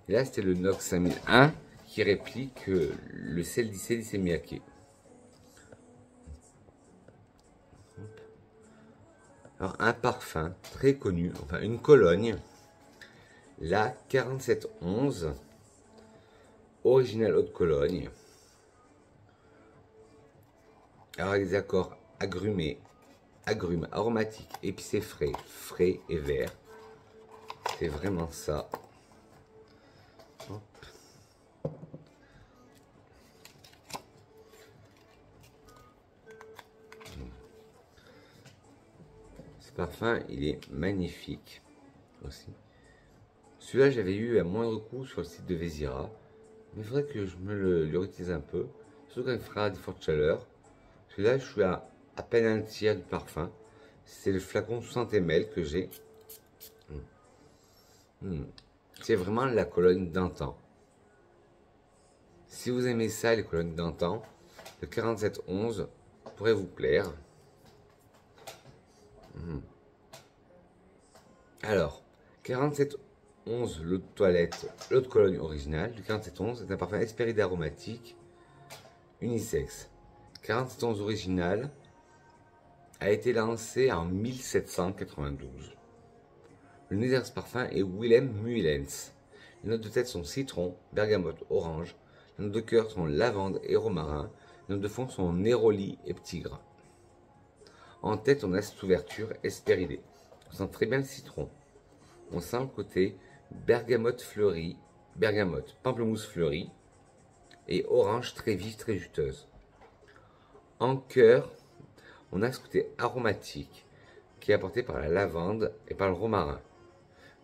Et là, c'était le Nox 5001 qui réplique le sel d'Issey Miyake. Alors, un parfum très connu, enfin une cologne, la 4711, original eau de Cologne. Alors, avec des accords agrumés, agrumes, aromatiques, épicés frais, frais et verts. C'est vraiment ça. Hop. Ce parfum, il est magnifique aussi. Celui-là, j'avais eu à moindre coût sur le site de Vézira. Mais il faudrait que je me le réutilise un peu. Surtout quand il fera des fortes chaleurs. Celui-là, je suis à peine un tiers du parfum. C'est le flacon 60 ml que j'ai. C'est vraiment la cologne d'antan. Si vous aimez ça, les colognes d'antan, le 4711 pourrait vous plaire. Alors, 4711, l'eau de toilette, l'eau de Cologne originale. Du 4711 est un parfum Hespéride aromatique unisexe. 4711 original a été lancé en 1792. Le nez de ce parfum est Willem Mullens. Les notes de tête sont citron, bergamote, orange. Les notes de cœur sont lavande et romarin. Les notes de fond sont néroli et petit gras. En tête, on a cette ouverture Hespéridée. On sent très bien le citron. On sent le côté bergamote fleurie, bergamote, pamplemousse fleuri et orange très vive, très juteuse. En cœur, on a ce côté aromatique qui est apporté par la lavande et par le romarin.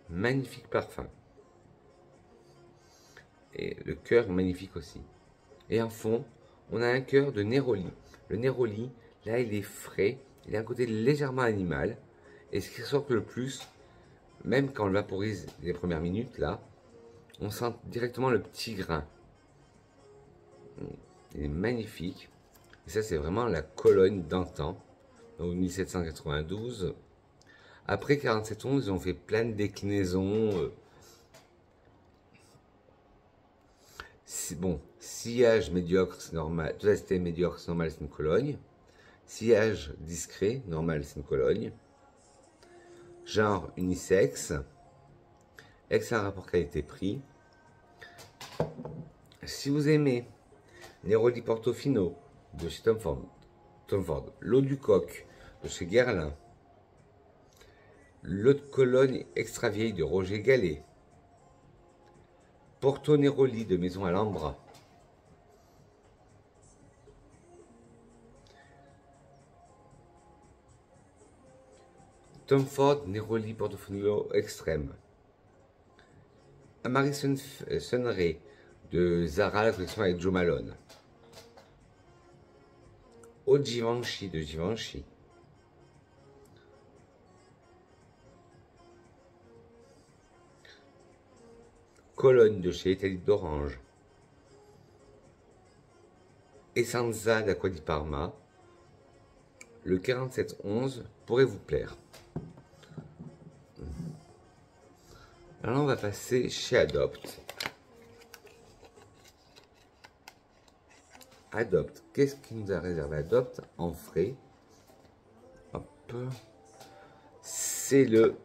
Magnifique parfum. Et le cœur est magnifique aussi. Et en fond, on a un cœur de Néroli. Le Néroli, là, il est frais, il a un côté légèrement animal. Et ce qui ressort le plus, même quand on le vaporise les premières minutes, là, on sent directement le petit grain. Il est magnifique. Et ça, c'est vraiment la Cologne d'antan, en 1792. Après 4711, ils ont fait plein de déclinaisons. Bon, sillage médiocre, c'est normal. Tout ça, c'était médiocre, c'est normal, c'est une Cologne. Sillage discret, normal, c'est une Cologne. Genre unisexe. Excellent rapport qualité-prix. Si vous aimez Néroli Portofino de chez Tom Ford, l'eau du coq de chez Guerlain, l'eau de Cologne extra vieille de Roger Gallet, Porto Néroli de Maison Alhambra, Tom Ford Néroli Portofino Extrême, Amari Sunray de Zara, la collection avec Joe Malone, Eau de Givenchy de Givenchy, Cologne de chez Italie d'Orange, Essenza d'Acqua di Parma. Le 4711 pourrait vous plaire. Alors là, on va passer chez Adopt. Adopt, qu'est-ce qui nous a réservé Adopt en frais? Hop. C'est le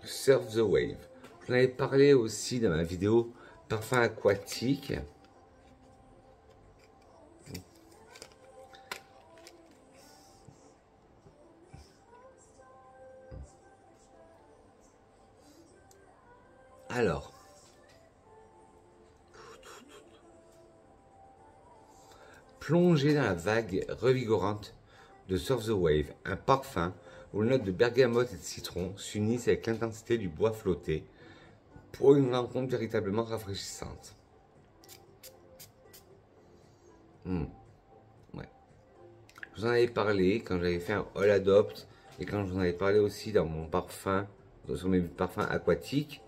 Surf the Wave. J'en avais parlé aussi dans ma vidéo parfum aquatique. Alors, plongez dans la vague revigorante de Surf the Wave, un parfum où les notes de bergamote et de citron s'unissent avec l'intensité du bois flotté pour une rencontre véritablement rafraîchissante. Ouais. Je vous en avais parlé quand j'avais fait un haul Adopt et quand je vous en avais parlé aussi dans mon parfum, sur mes parfums aquatiques.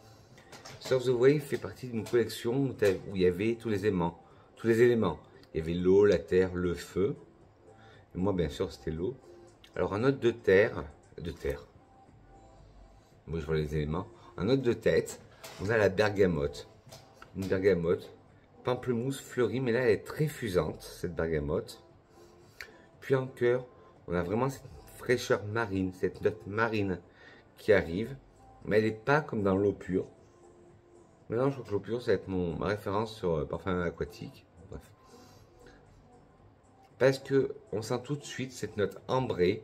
Surf the Wave fait partie d'une collection où il y avait tous les éléments. Il y avait l'eau, la terre, le feu. Et moi, bien sûr, c'était l'eau. Alors, en note de terre. Moi, je vois les éléments. En note de tête, on a la bergamote. Une bergamote. Pamplemousse fleurie, mais là, elle est très fusante, cette bergamote. Puis en cœur, on a vraiment cette fraîcheur marine, cette note marine qui arrive. Mais elle n'est pas comme dans l'eau pure. Maintenant, je crois que l'eau pure, ça va être ma référence sur parfum aquatique. Bref. Parce que on sent tout de suite cette note ambrée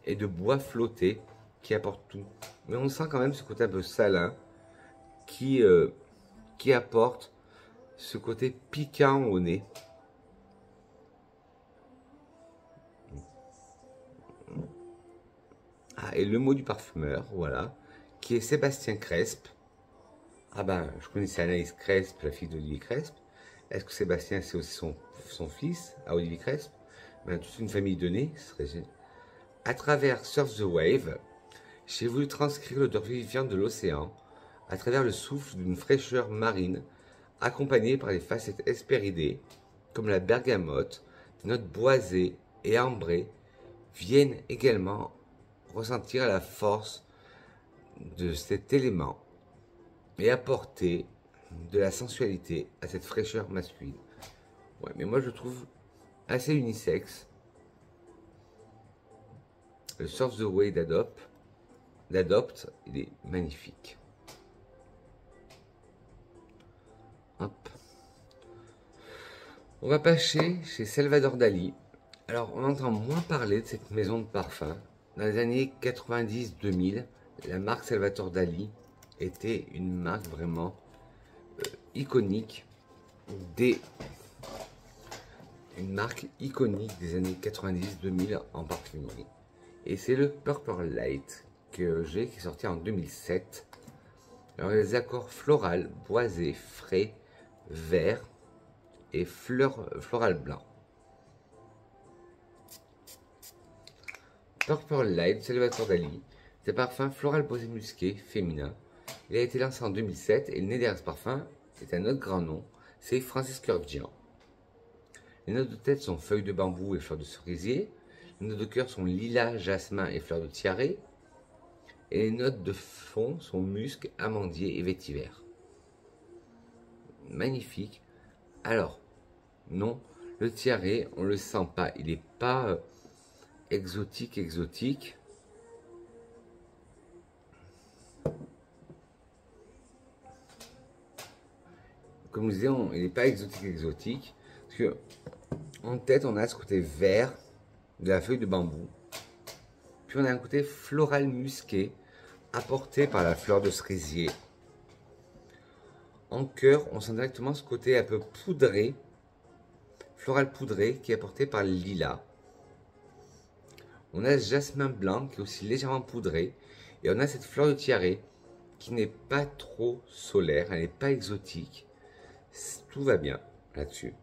et de bois flotté qui apporte tout. Mais on sent quand même ce côté un peu salin qui apporte ce côté piquant au nez. Ah, et le mot du parfumeur, voilà, qui est Sébastien Cresp. Ah ben, je connaissais Anaïs Cresp, la fille d'Olivier Cresp. Est-ce que Sébastien, c'est aussi son fils, à Olivier Cresp? Ben, toute une famille donnée, ce serait... À travers Surf the Wave, j'ai voulu transcrire l'odeur vivifiante de l'océan, à travers le souffle d'une fraîcheur marine, accompagnée par les facettes hespéridées, comme la bergamote, des notes boisées et ambrées, viennent également ressentir la force de cet élément et apporter de la sensualité à cette fraîcheur masculine. Ouais, mais moi je trouve assez unisexe. Le Surf the Wave d'Adopt, il est magnifique. Hop. On va passer chez Salvador Dali. Alors, on entend moins parler de cette maison de parfum. Dans les années 90-2000, la marque Salvador Dali était une marque vraiment iconique des années 90-2000 en parfumerie. Et c'est le Purple Light que j'ai, qui est sorti en 2007. Alors les accords floral, boisé, frais, vert et floral blanc. Purple Light, Salvatore Dali, c'est un parfum floral boisé musqué féminin. Il a été lancé en 2007 et le nez derrière ce parfum est un autre grand nom, c'est Francis Kurkdjian. Les notes de tête sont feuilles de bambou et fleurs de cerisier. Les notes de cœur sont lilas, jasmin et fleurs de tiare. Et les notes de fond sont musc, amandier et vétiver. Magnifique. Alors, non, le tiare, on le sent pas. Il n'est pas exotique. Comme je disais, il n'est pas exotique. Parce que en tête, on a ce côté vert de la feuille de bambou. Puis on a un côté floral musqué apporté par la fleur de cerisier. En cœur, on sent directement ce côté un peu poudré, floral poudré, qui est apporté par le lilas. On a ce jasmin blanc qui est aussi légèrement poudré. Et on a cette fleur de tiare qui n'est pas trop solaire, elle n'est pas exotique. Tout va bien là-dessus.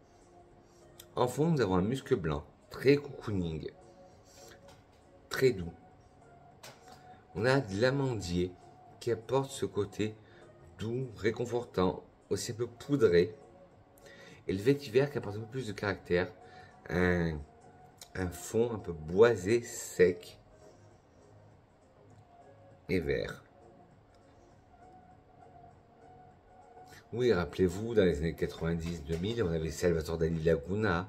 En fond, nous avons un musc blanc, très cocooning, très doux. On a de l'amandier qui apporte ce côté doux, réconfortant, aussi un peu poudré. Et le vétiver qui apporte un peu plus de caractère, un fond un peu boisé, sec et vert. Oui, rappelez-vous, dans les années 90-2000, on avait Salvatore Dali Laguna,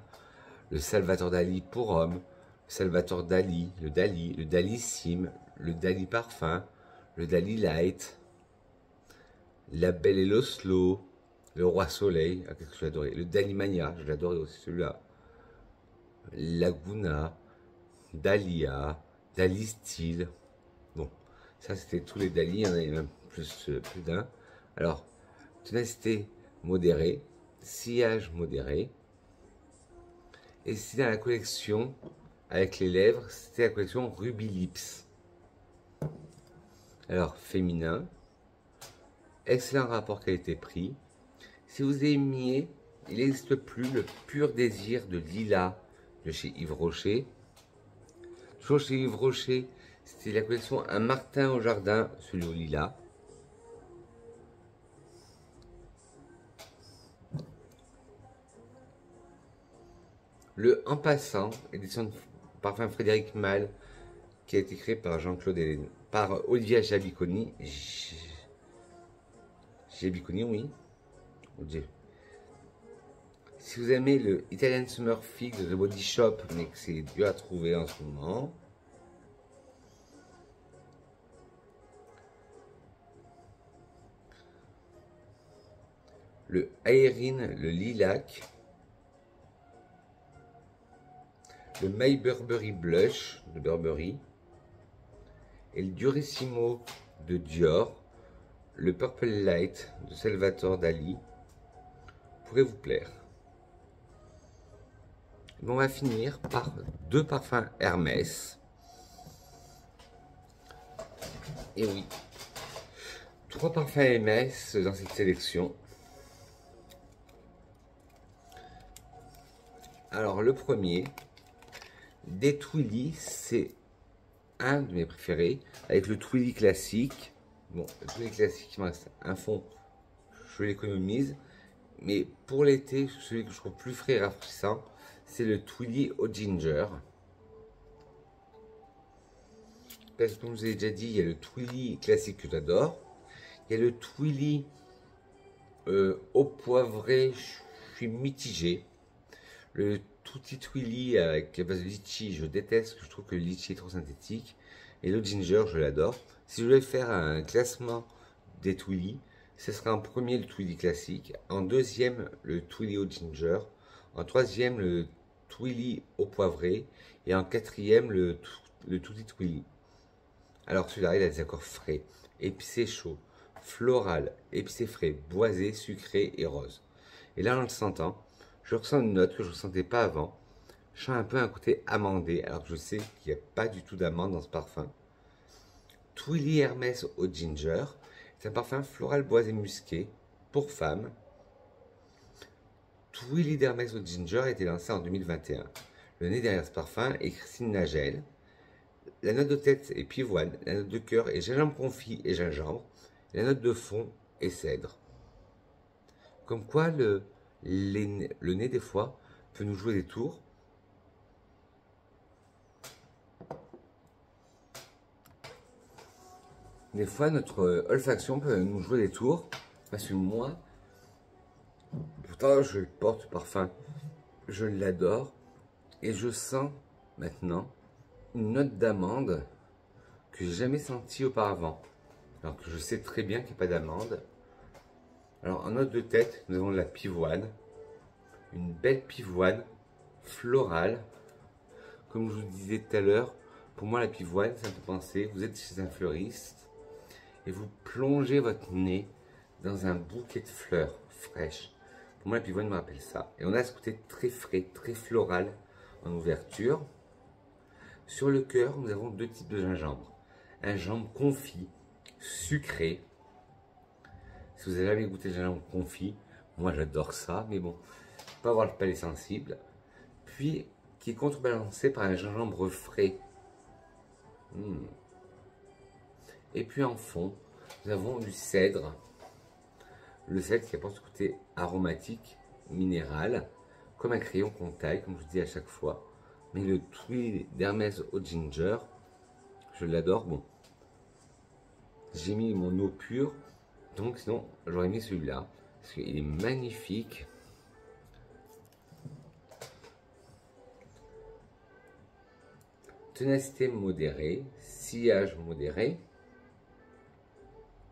le Salvatore Dali pour homme, le Salvatore Dali, le Dali Sim, le Dali Parfum, le Dali Light, La Belle et l'Oslo, le Roi Soleil, ah, qu'est-ce que j'ai adoré, le Dali Mania, je l'adorais aussi celui-là, Laguna, Dahlia, Dali Style. Bon, ça c'était tous les Dali, il y en avait même plus d'un. Alors, tonalité modérée, sillage modéré. Et c'était dans la collection avec les lèvres, c'était la collection Ruby Lips. Alors, féminin, excellent rapport qualité-prix. Si vous aimiez, il n'existe plus le pur désir de lilas de chez Yves Rocher. Toujours chez Yves Rocher, c'était la collection Un Martin au jardin, celui au lilas. Le En passant, édition de parfum Frédéric Malle, qui a été créé par Jean-Claude Hélène, par Olivia Jabiconi. Jabiconi, oui. Si vous aimez le Italian Summer Fig de The Body Shop, mais que c'est dur à trouver en ce moment, le Aérine, le Lilac, le My Burberry Blush de Burberry et le Durissimo de Dior, le Purple Light de Salvatore Dali pourrait vous plaire. Bon, on va finir par deux parfums Hermès. Et oui, trois parfums Hermès dans cette sélection. Alors le premier, des Twilly, c'est un de mes préférés, avec le Twilly classique. Bon, le Twilly classique, il me reste un fond, je l'économise. Mais pour l'été, celui que je trouve plus frais et rafraîchissant, c'est le Twilly au ginger. Parce que comme je vous ai déjà dit, il y a le Twilly classique que j'adore. Il y a le Twilly au poivré, je suis mitigé. Le Tutti Twilly avec la base de litchi, je déteste, je trouve que le litchi est trop synthétique. Et le ginger, je l'adore. Si je voulais faire un classement des Twilly, ce sera en premier le Twilly classique, en deuxième le Twilly au ginger, en troisième le Twilly au poivré et en quatrième le Tutti Twilly. Alors celui-là, il a des accords frais, épicé, chaud, floral, épicé frais, boisé, sucré et rose. Et là, en le sentant, je ressens une note que je ne ressentais pas avant. Je sens un peu un côté amandé, alors que je sais qu'il n'y a pas du tout d'amande dans ce parfum. Twilly Hermès au ginger. C'est un parfum floral boisé musqué pour femmes. Twilly d'Hermès au ginger a été lancé en 2021. Le nez derrière ce parfum est Christine Nagel. La note de tête est pivoine, la note de cœur est gingembre confit et gingembre, la note de fond est cèdre. Comme quoi le nez des fois peut nous jouer des tours. Des fois notre olfaction peut nous jouer des tours, parce que moi, pourtant je porte ce parfum, je l'adore, et je sens maintenant une note d'amande que j'ai jamais sentie auparavant, alors que je sais très bien qu'il n'y a pas d'amande. Alors en note de tête, nous avons la pivoine, une belle pivoine florale. Comme je vous disais tout à l'heure, pour moi la pivoine, ça me fait penser, vous êtes chez un fleuriste et vous plongez votre nez dans un bouquet de fleurs fraîches. Pour moi la pivoine me rappelle ça. Et on a ce côté très frais, très floral en ouverture. Sur le cœur, nous avons deux types de gingembre. Un gingembre confit, sucré. Si vous n'avez jamais goûté le gingembre confit, moi j'adore ça, mais bon, faut pas avoir le palais sensible. Puis, qui est contrebalancé par un gingembre frais. Et puis en fond, nous avons du cèdre. Le cèdre qui apporte ce côté aromatique, minéral, comme un crayon qu'on taille, comme je vous dis à chaque fois. Mais le Twilly d'Hermès au ginger, je l'adore. Bon, j'ai mis mon eau pure, donc sinon j'aurais mis celui-là, parce qu'il est magnifique. Ténacité modérée, sillage modéré.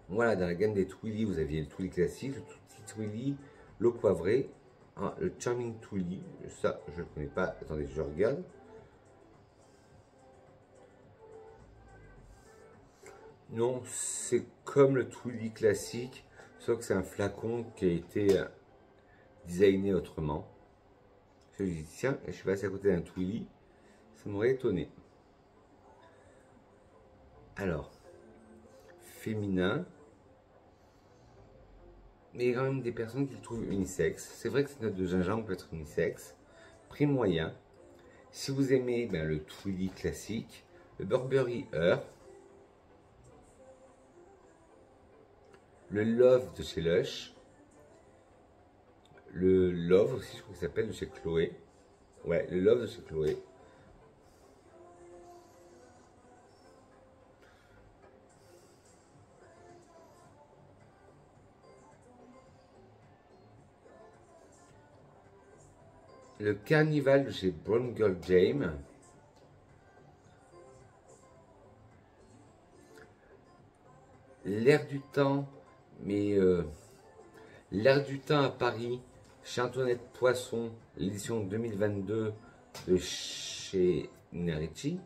Voilà, dans la gamme des Twilly, vous aviez le Twilly classique, le petit Twilly, l'eau poivrée, hein, le Charming Twilly, ça je ne connais pas, attendez, je regarde. Non, c'est comme le Twilly classique, sauf que c'est un flacon qui a été designé autrement. Je me dis, tiens, je suis passé à côté d'un Twilly, ça m'aurait étonné. Alors, féminin, mais il y a quand même des personnes qui le trouvent unisexe. C'est vrai que cette note de gingembre peut être unisexe. Prix moyen. Si vous aimez le Twilly classique, le Burberry Her, le Love de chez Lush, le Love aussi, je crois qu'il s'appelle, de chez Chloé. Ouais, le Love de chez Chloé. Le Carnival de chez Brown Girl James. L'air du temps, mais l'air du temps à Paris, chez Antoinette Poisson, l'édition 2022 de chez Nerici.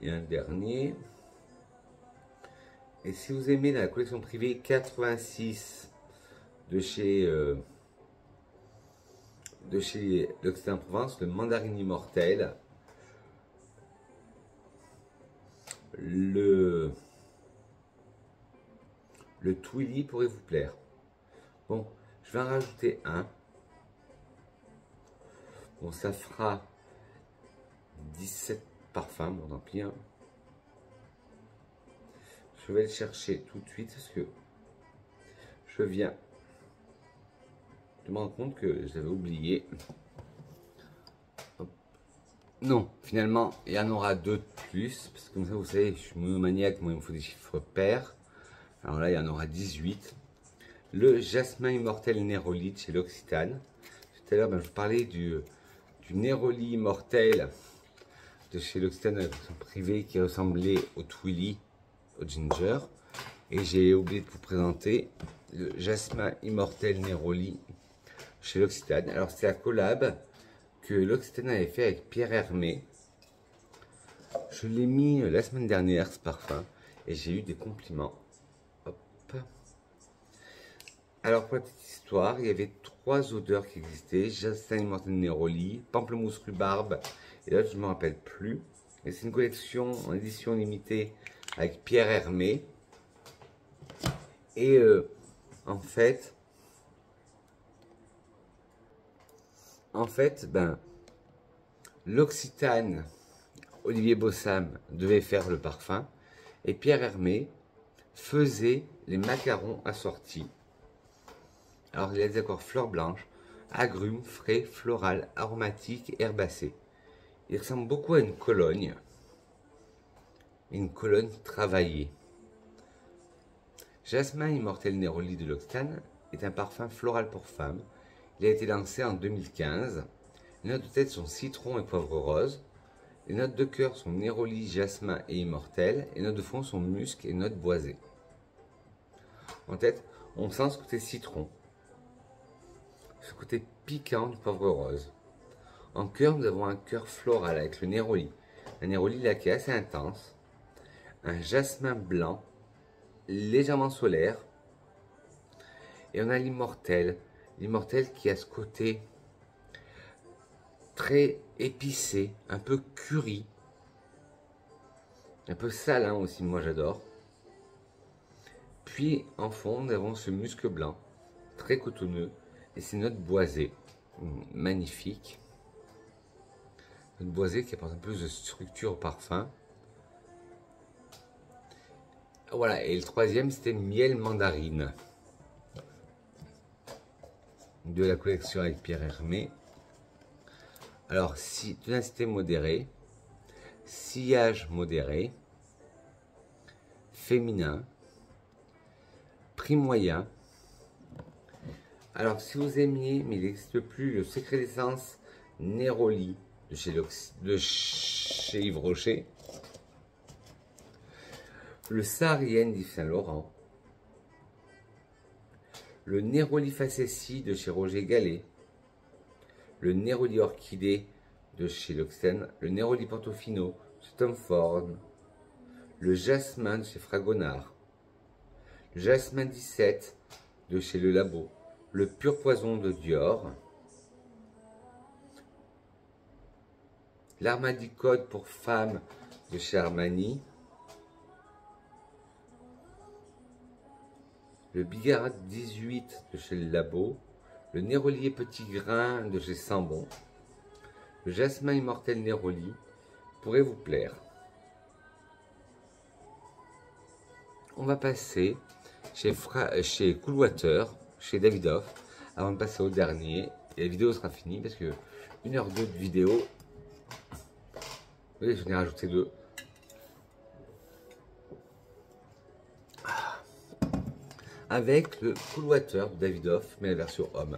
Et un dernier. Et si vous aimez la collection privée 86 de chez l'Occident-Provence, le Mandarine Immortel, le Twilly pourrait vous plaire. Bon, je vais en rajouter un. Bon, ça fera 17 parfums, bon tant pis. Hein. Je vais le chercher tout de suite parce que je viens de me rendre compte que je l'avais oublié. Hop. Non, finalement, il y en aura deux de plus. Parce que comme ça, vous savez, je suis monomaniaque, moi il me faut des chiffres pairs. Alors là, il y en aura 18. Le Jasmin Immortel Neroli chez l'Occitane. Tout à l'heure, je vous parlais du Neroli Immortel de chez l'Occitane, avec son privé qui ressemblait au Twilly, au ginger. Et j'ai oublié de vous présenter le Jasmin Immortel Neroli chez l'Occitane. Alors c'est la collab que l'Occitane avait fait avec Pierre Hermé. je l'ai mis la semaine dernière ce parfum et j'ai eu des compliments. Hop. Alors pour la petite histoire, il y avait 3 odeurs qui existaient: jasmin immortel néroli, pamplemousse rhubarbe et l'autre je ne me rappelle plus. Et c'est une collection en édition limitée avec Pierre Hermé. Et en fait, ben, l'Occitane, Olivier Bossam devait faire le parfum et Pierre Hermé faisait les macarons assortis. Alors il y a des accords fleurs blanches, agrumes, frais, floral, aromatique, herbacé. Il ressemble beaucoup à une Cologne travaillée. Jasmin immortel néroli de l'Occitane est un parfum floral pour femmes. Il a été lancé en 2015. Les notes de tête sont citron et poivre rose. Les notes de cœur sont néroli, jasmin et immortel. Les notes de fond sont musc et notes boisées. En tête, on sent ce côté citron, ce côté piquant du poivre rose. En cœur, nous avons un cœur floral avec le néroli. Un néroli là qui est assez intense. Un jasmin blanc, légèrement solaire. Et on a l'immortel. L'immortel qui a ce côté très épicé, un peu curry. Un peu salin aussi, moi j'adore. Puis en fond, nous avons ce musc blanc, très cotonneux. Et ces notes boisées. Magnifique. Note boisée qui apporte un peu de structure au parfum. Voilà, et le troisième c'était miel mandarine de la collection avec Pierre Hermé. Alors, tonalité modérée, sillage modéré, féminin, prix moyen. Alors, si vous aimiez, mais il n'existe plus, le Secret d'essence Néroli de chez Yves Rocher, le Saharienne d'Yves Saint Laurent, le Néroli Facessi de chez Roger Gallet, le Néroli Orchidée de chez l'Occitane, le Néroli Portofino de chez Tom Ford, le Jasmin de chez Fragonard, le Jasmin 17 de chez Le Labo, le Pur Poison de Dior, l'Armani Code pour femmes de chez Armani, le Bigarade 18 de chez Le Labo, le Nérolier Petit Grain de chez Sambon, le Jasmin Immortel Néroli pourrait vous plaire. On va passer chez Coolwater, chez Davidoff, avant de passer au dernier. Et la vidéo sera finie parce que 1h02 de vidéo. Vous voyez, je n'ai rajouté 2. Avec le Coolwater de Davidoff, mais la version homme.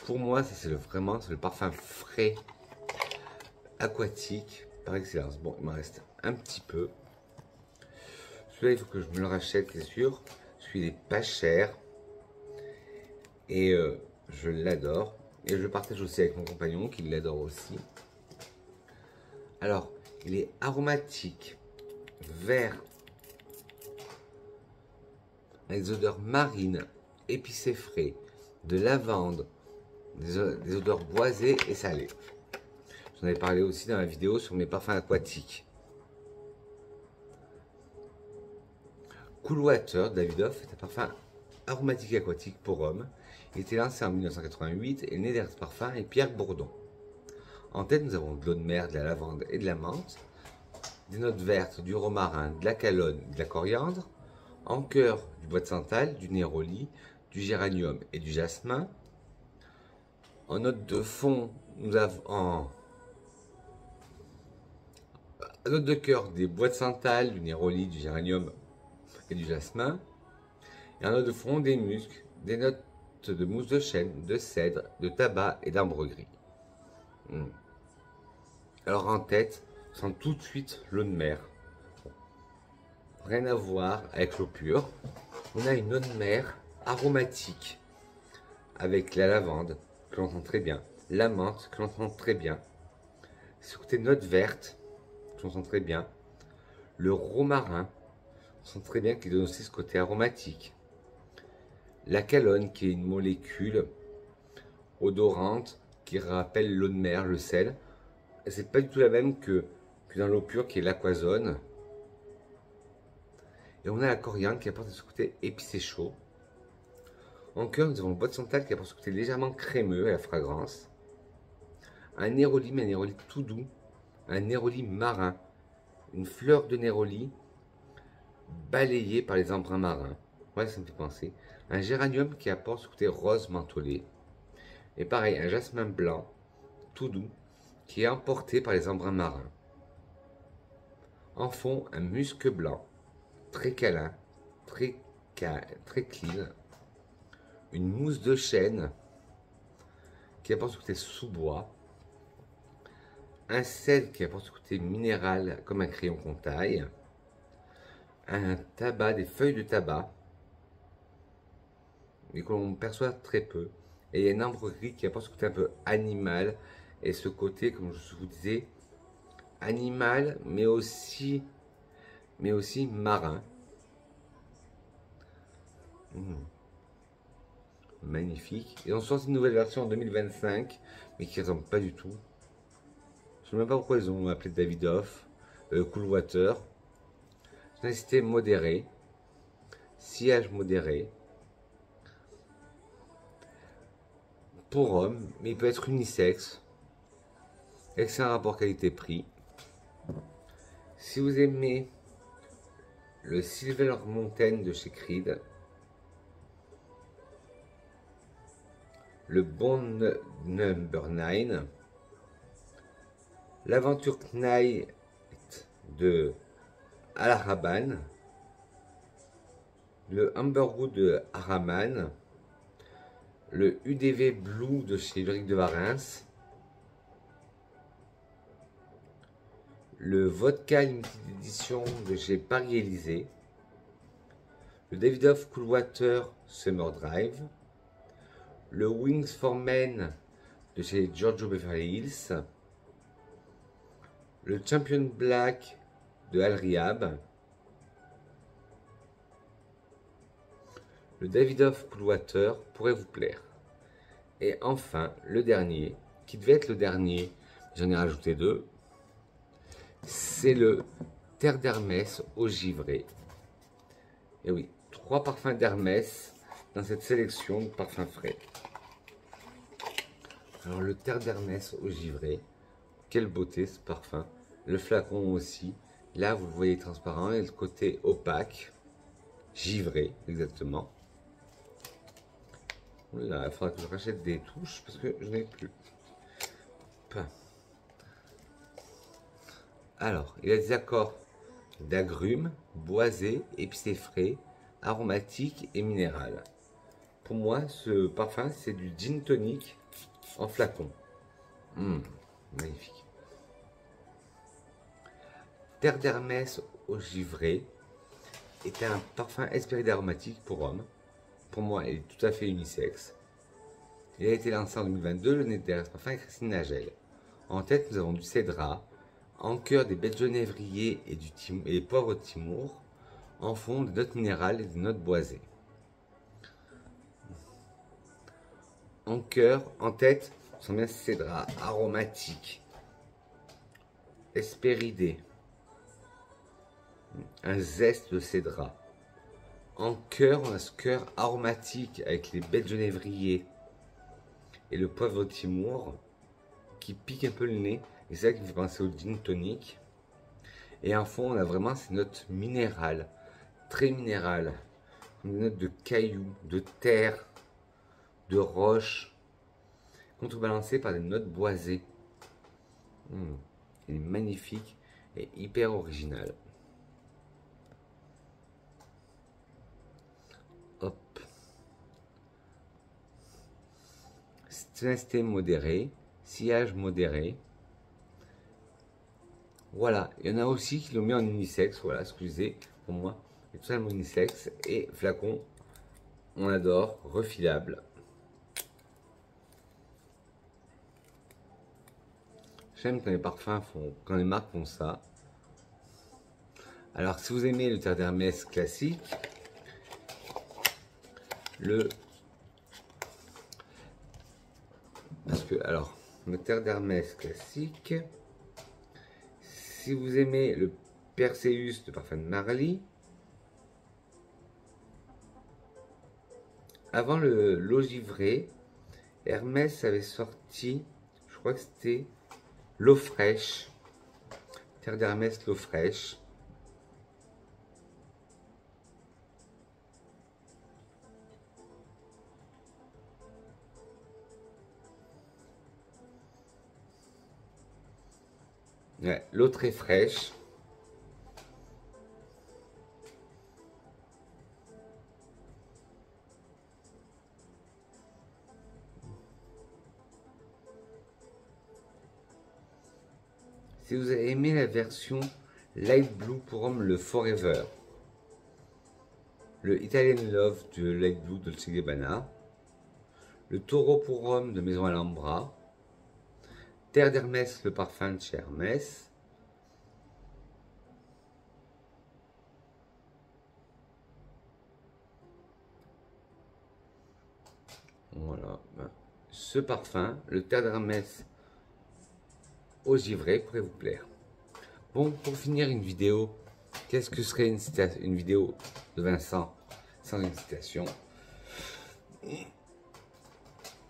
Pour moi, ça c'est vraiment le parfum frais, aquatique, par excellence. Bon, il m'en reste un petit peu. Celui-là, il faut que je me le rachète, c'est sûr. Celui-là n'est pas cher. Et je l'adore. Et je le partage aussi avec mon compagnon, qui l'adore aussi. Alors, il est aromatique, vert, avec des odeurs marines, épicées frais, de lavande, des odeurs boisées et salées. J'en ai parlé aussi dans la vidéo sur mes parfums aquatiques. Coolwater Davidoff est un parfum aromatique aquatique pour hommes. Il était lancé en 1988 et né derrière ce parfum est Pierre Bourdon. En tête, nous avons de l'eau de mer, de la lavande et de la menthe, des notes vertes, du romarin, de la calonne, de la coriandre, en cœur du bois de santal, du néroli, du géranium et du jasmin. En note de fond, nous avons en note de cœur des bois de santal, du néroli, du géranium et du jasmin. Et en note de fond, des muscs, des notes de mousse de chêne, de cèdre, de tabac et d'ambre gris. Alors en tête, on sent tout de suite l'eau de mer. Rien à voir avec l'eau pure. On a une eau de mer aromatique avec la lavande que l'on entend très bien, la menthe que l'on entend très bien. Ce côté note verte que on sent très bien. Le romarin, on sent très bien qu'il donne aussi ce côté aromatique. La calone, qui est une molécule odorante qui rappelle l'eau de mer, le sel. C'est pas du tout la même que dans l'eau pure qui est l'aquazone. Et on a la coriandre qui apporte ce côté épicé chaud. En cœur, nous avons le bois de santal qui apporte ce côté légèrement crémeux à la fragrance. Un néroli, mais un néroli tout doux. Un néroli marin. Une fleur de néroli balayée par les embruns marins. Ouais, ça me fait penser. Un géranium qui apporte ce côté rose mentholé. Et pareil, un jasmin blanc, tout doux, qui est emporté par les embruns marins. En fond, un musc blanc, très câlin, très clean. Une mousse de chêne, qui apporte ce côté sous-bois. Un sel qui apporte ce côté minéral, comme un crayon qu'on taille. Un tabac, des feuilles de tabac, mais qu'on perçoit très peu. Et il y a une ambroisie qui apporte ce côté un peu animal, et ce côté, comme je vous disais, animal, mais aussi marin. Magnifique. Ils ont sorti une nouvelle version en 2025, mais qui ne ressemble pas du tout. Je ne sais même pas pourquoi ils ont appelé Davidoff, Cool Water. Densité modérée, sillage modéré. Pour homme, mais il peut être unisexe. Excellent rapport qualité-prix. Si vous aimez le Silver Mountain de chez Creed, le Bond Number 9, l'Aventure Knight de Al-Raban, le Amberwood de Araman, le UDV Blue de chez Ulrich de Warens, le Vodka Limited Edition de chez Paris Élysée, le Davidoff Cool Water Summer Drive, le Wings for Men de chez Giorgio Beverly Hills, le Champion Black de Al Riab, le Davidoff Cool Water pourrait vous plaire. Et enfin, le dernier, qui devait être le dernier, j'en ai rajouté deux, c'est le Terre d'Hermès au givré. Et oui, 3 parfums d'Hermès dans cette sélection de parfums frais. Alors le Terre d'Hermès au givré, quelle beauté ce parfum. Le flacon aussi, là vous le voyez transparent, et le côté opaque, givré exactement. Là, il faudra que je rachète des touches parce que je n'ai plus. Alors, il a des accords d'agrumes, boisé, épicé frais, aromatique et minéral. Pour moi, ce parfum, c'est du gin tonic en flacon. Magnifique. Terre d'Hermès au givré est un parfum inspiré d'aromatique pour homme. Pour moi, il est tout à fait unisexe. Il a été lancé en 2022, le nez derrière ce parfum est Christine Nagel. En tête, nous avons du cédrat. En cœur, des baies de genévrier et des poivres de Timour. En fond, des notes minérales et des notes boisées. En cœur, en tête, on sent bien cédrat, aromatique, hespéridé, un zeste de cédrat. En cœur, on a ce cœur aromatique avec les baies de genévrier et le poivre de Timour qui pique un peu le nez. Et c'est ça qui me fait penser au gin tonic. Et en fond, on a vraiment ces notes minérales, très minérales, des notes de cailloux, de terre, de roche, contrebalancées par des notes boisées. Il est magnifique et hyper original. Hop. Densité modérée, sillage modéré. Voilà, il y en a aussi qui l'ont mis en unisexe, voilà, excusez pour moi, c'est totalement unisexe. Et flacon, on adore, refilable. J'aime quand les parfums font, quand les marques font ça. Alors, si vous aimez le terre d'Hermès classique, le terre d'Hermès classique, si vous aimez le Perseus de parfum de Marly, avant l'eau givrée, Hermès avait sorti, je crois que c'était l'eau fraîche, terre d'Hermès l'eau fraîche. Ouais, l'eau très fraîche. Si vous avez aimé la version Light Blue pour homme, le Forever, le Italian Love de Light Blue de Dolce & Gabbana, le Taureau pour homme de Maison Alhambra, Terre d'Hermès, le parfum de chez Hermès, voilà, ce parfum, le Terre d'Hermès au givré, pourrait vous plaire. Bon, pour finir une vidéo, qu'est-ce que serait une vidéo de Vincent sans une citation?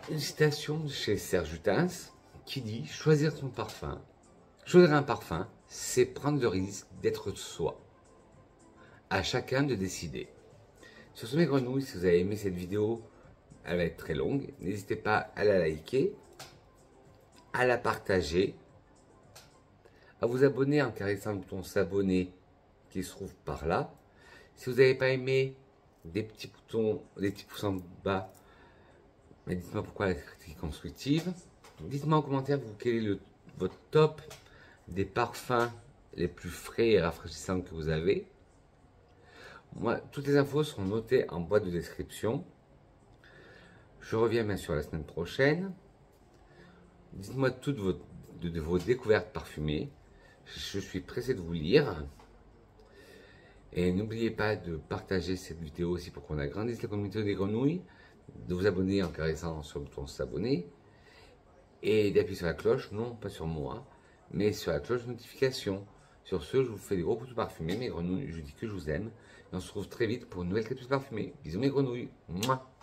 Une citation de chez Serge Lutens qui dit: choisir un parfum, c'est prendre le risque d'être soi. À chacun de décider. Sur ce, mes grenouilles, si vous avez aimé cette vidéo, elle va être très longue. N'hésitez pas à la liker, à la partager, à vous abonner en caressant le bouton s'abonner qui se trouve par là. Si vous n'avez pas aimé, des petits pouces en bas, mais dites-moi pourquoi la critique constructive. Dites-moi en commentaire quel est votre top des parfums les plus frais et rafraîchissants que vous avez. Moi, toutes les infos seront notées en boîte de description. Je reviens bien sûr la semaine prochaine. Dites-moi toutes vos découvertes parfumées. Je suis pressé de vous lire. Et n'oubliez pas de partager cette vidéo aussi pour qu'on agrandisse la communauté des grenouilles, de vous abonner en caressant sur le bouton s'abonner et d'appuyer sur la cloche, non pas sur moi, mais sur la cloche de notification. Sur ce, je vous fais des gros coups parfumés, mes grenouilles, je vous dis que je vous aime, et on se retrouve très vite pour une nouvelle capsule parfumée. Bisous mes grenouilles. Mouah.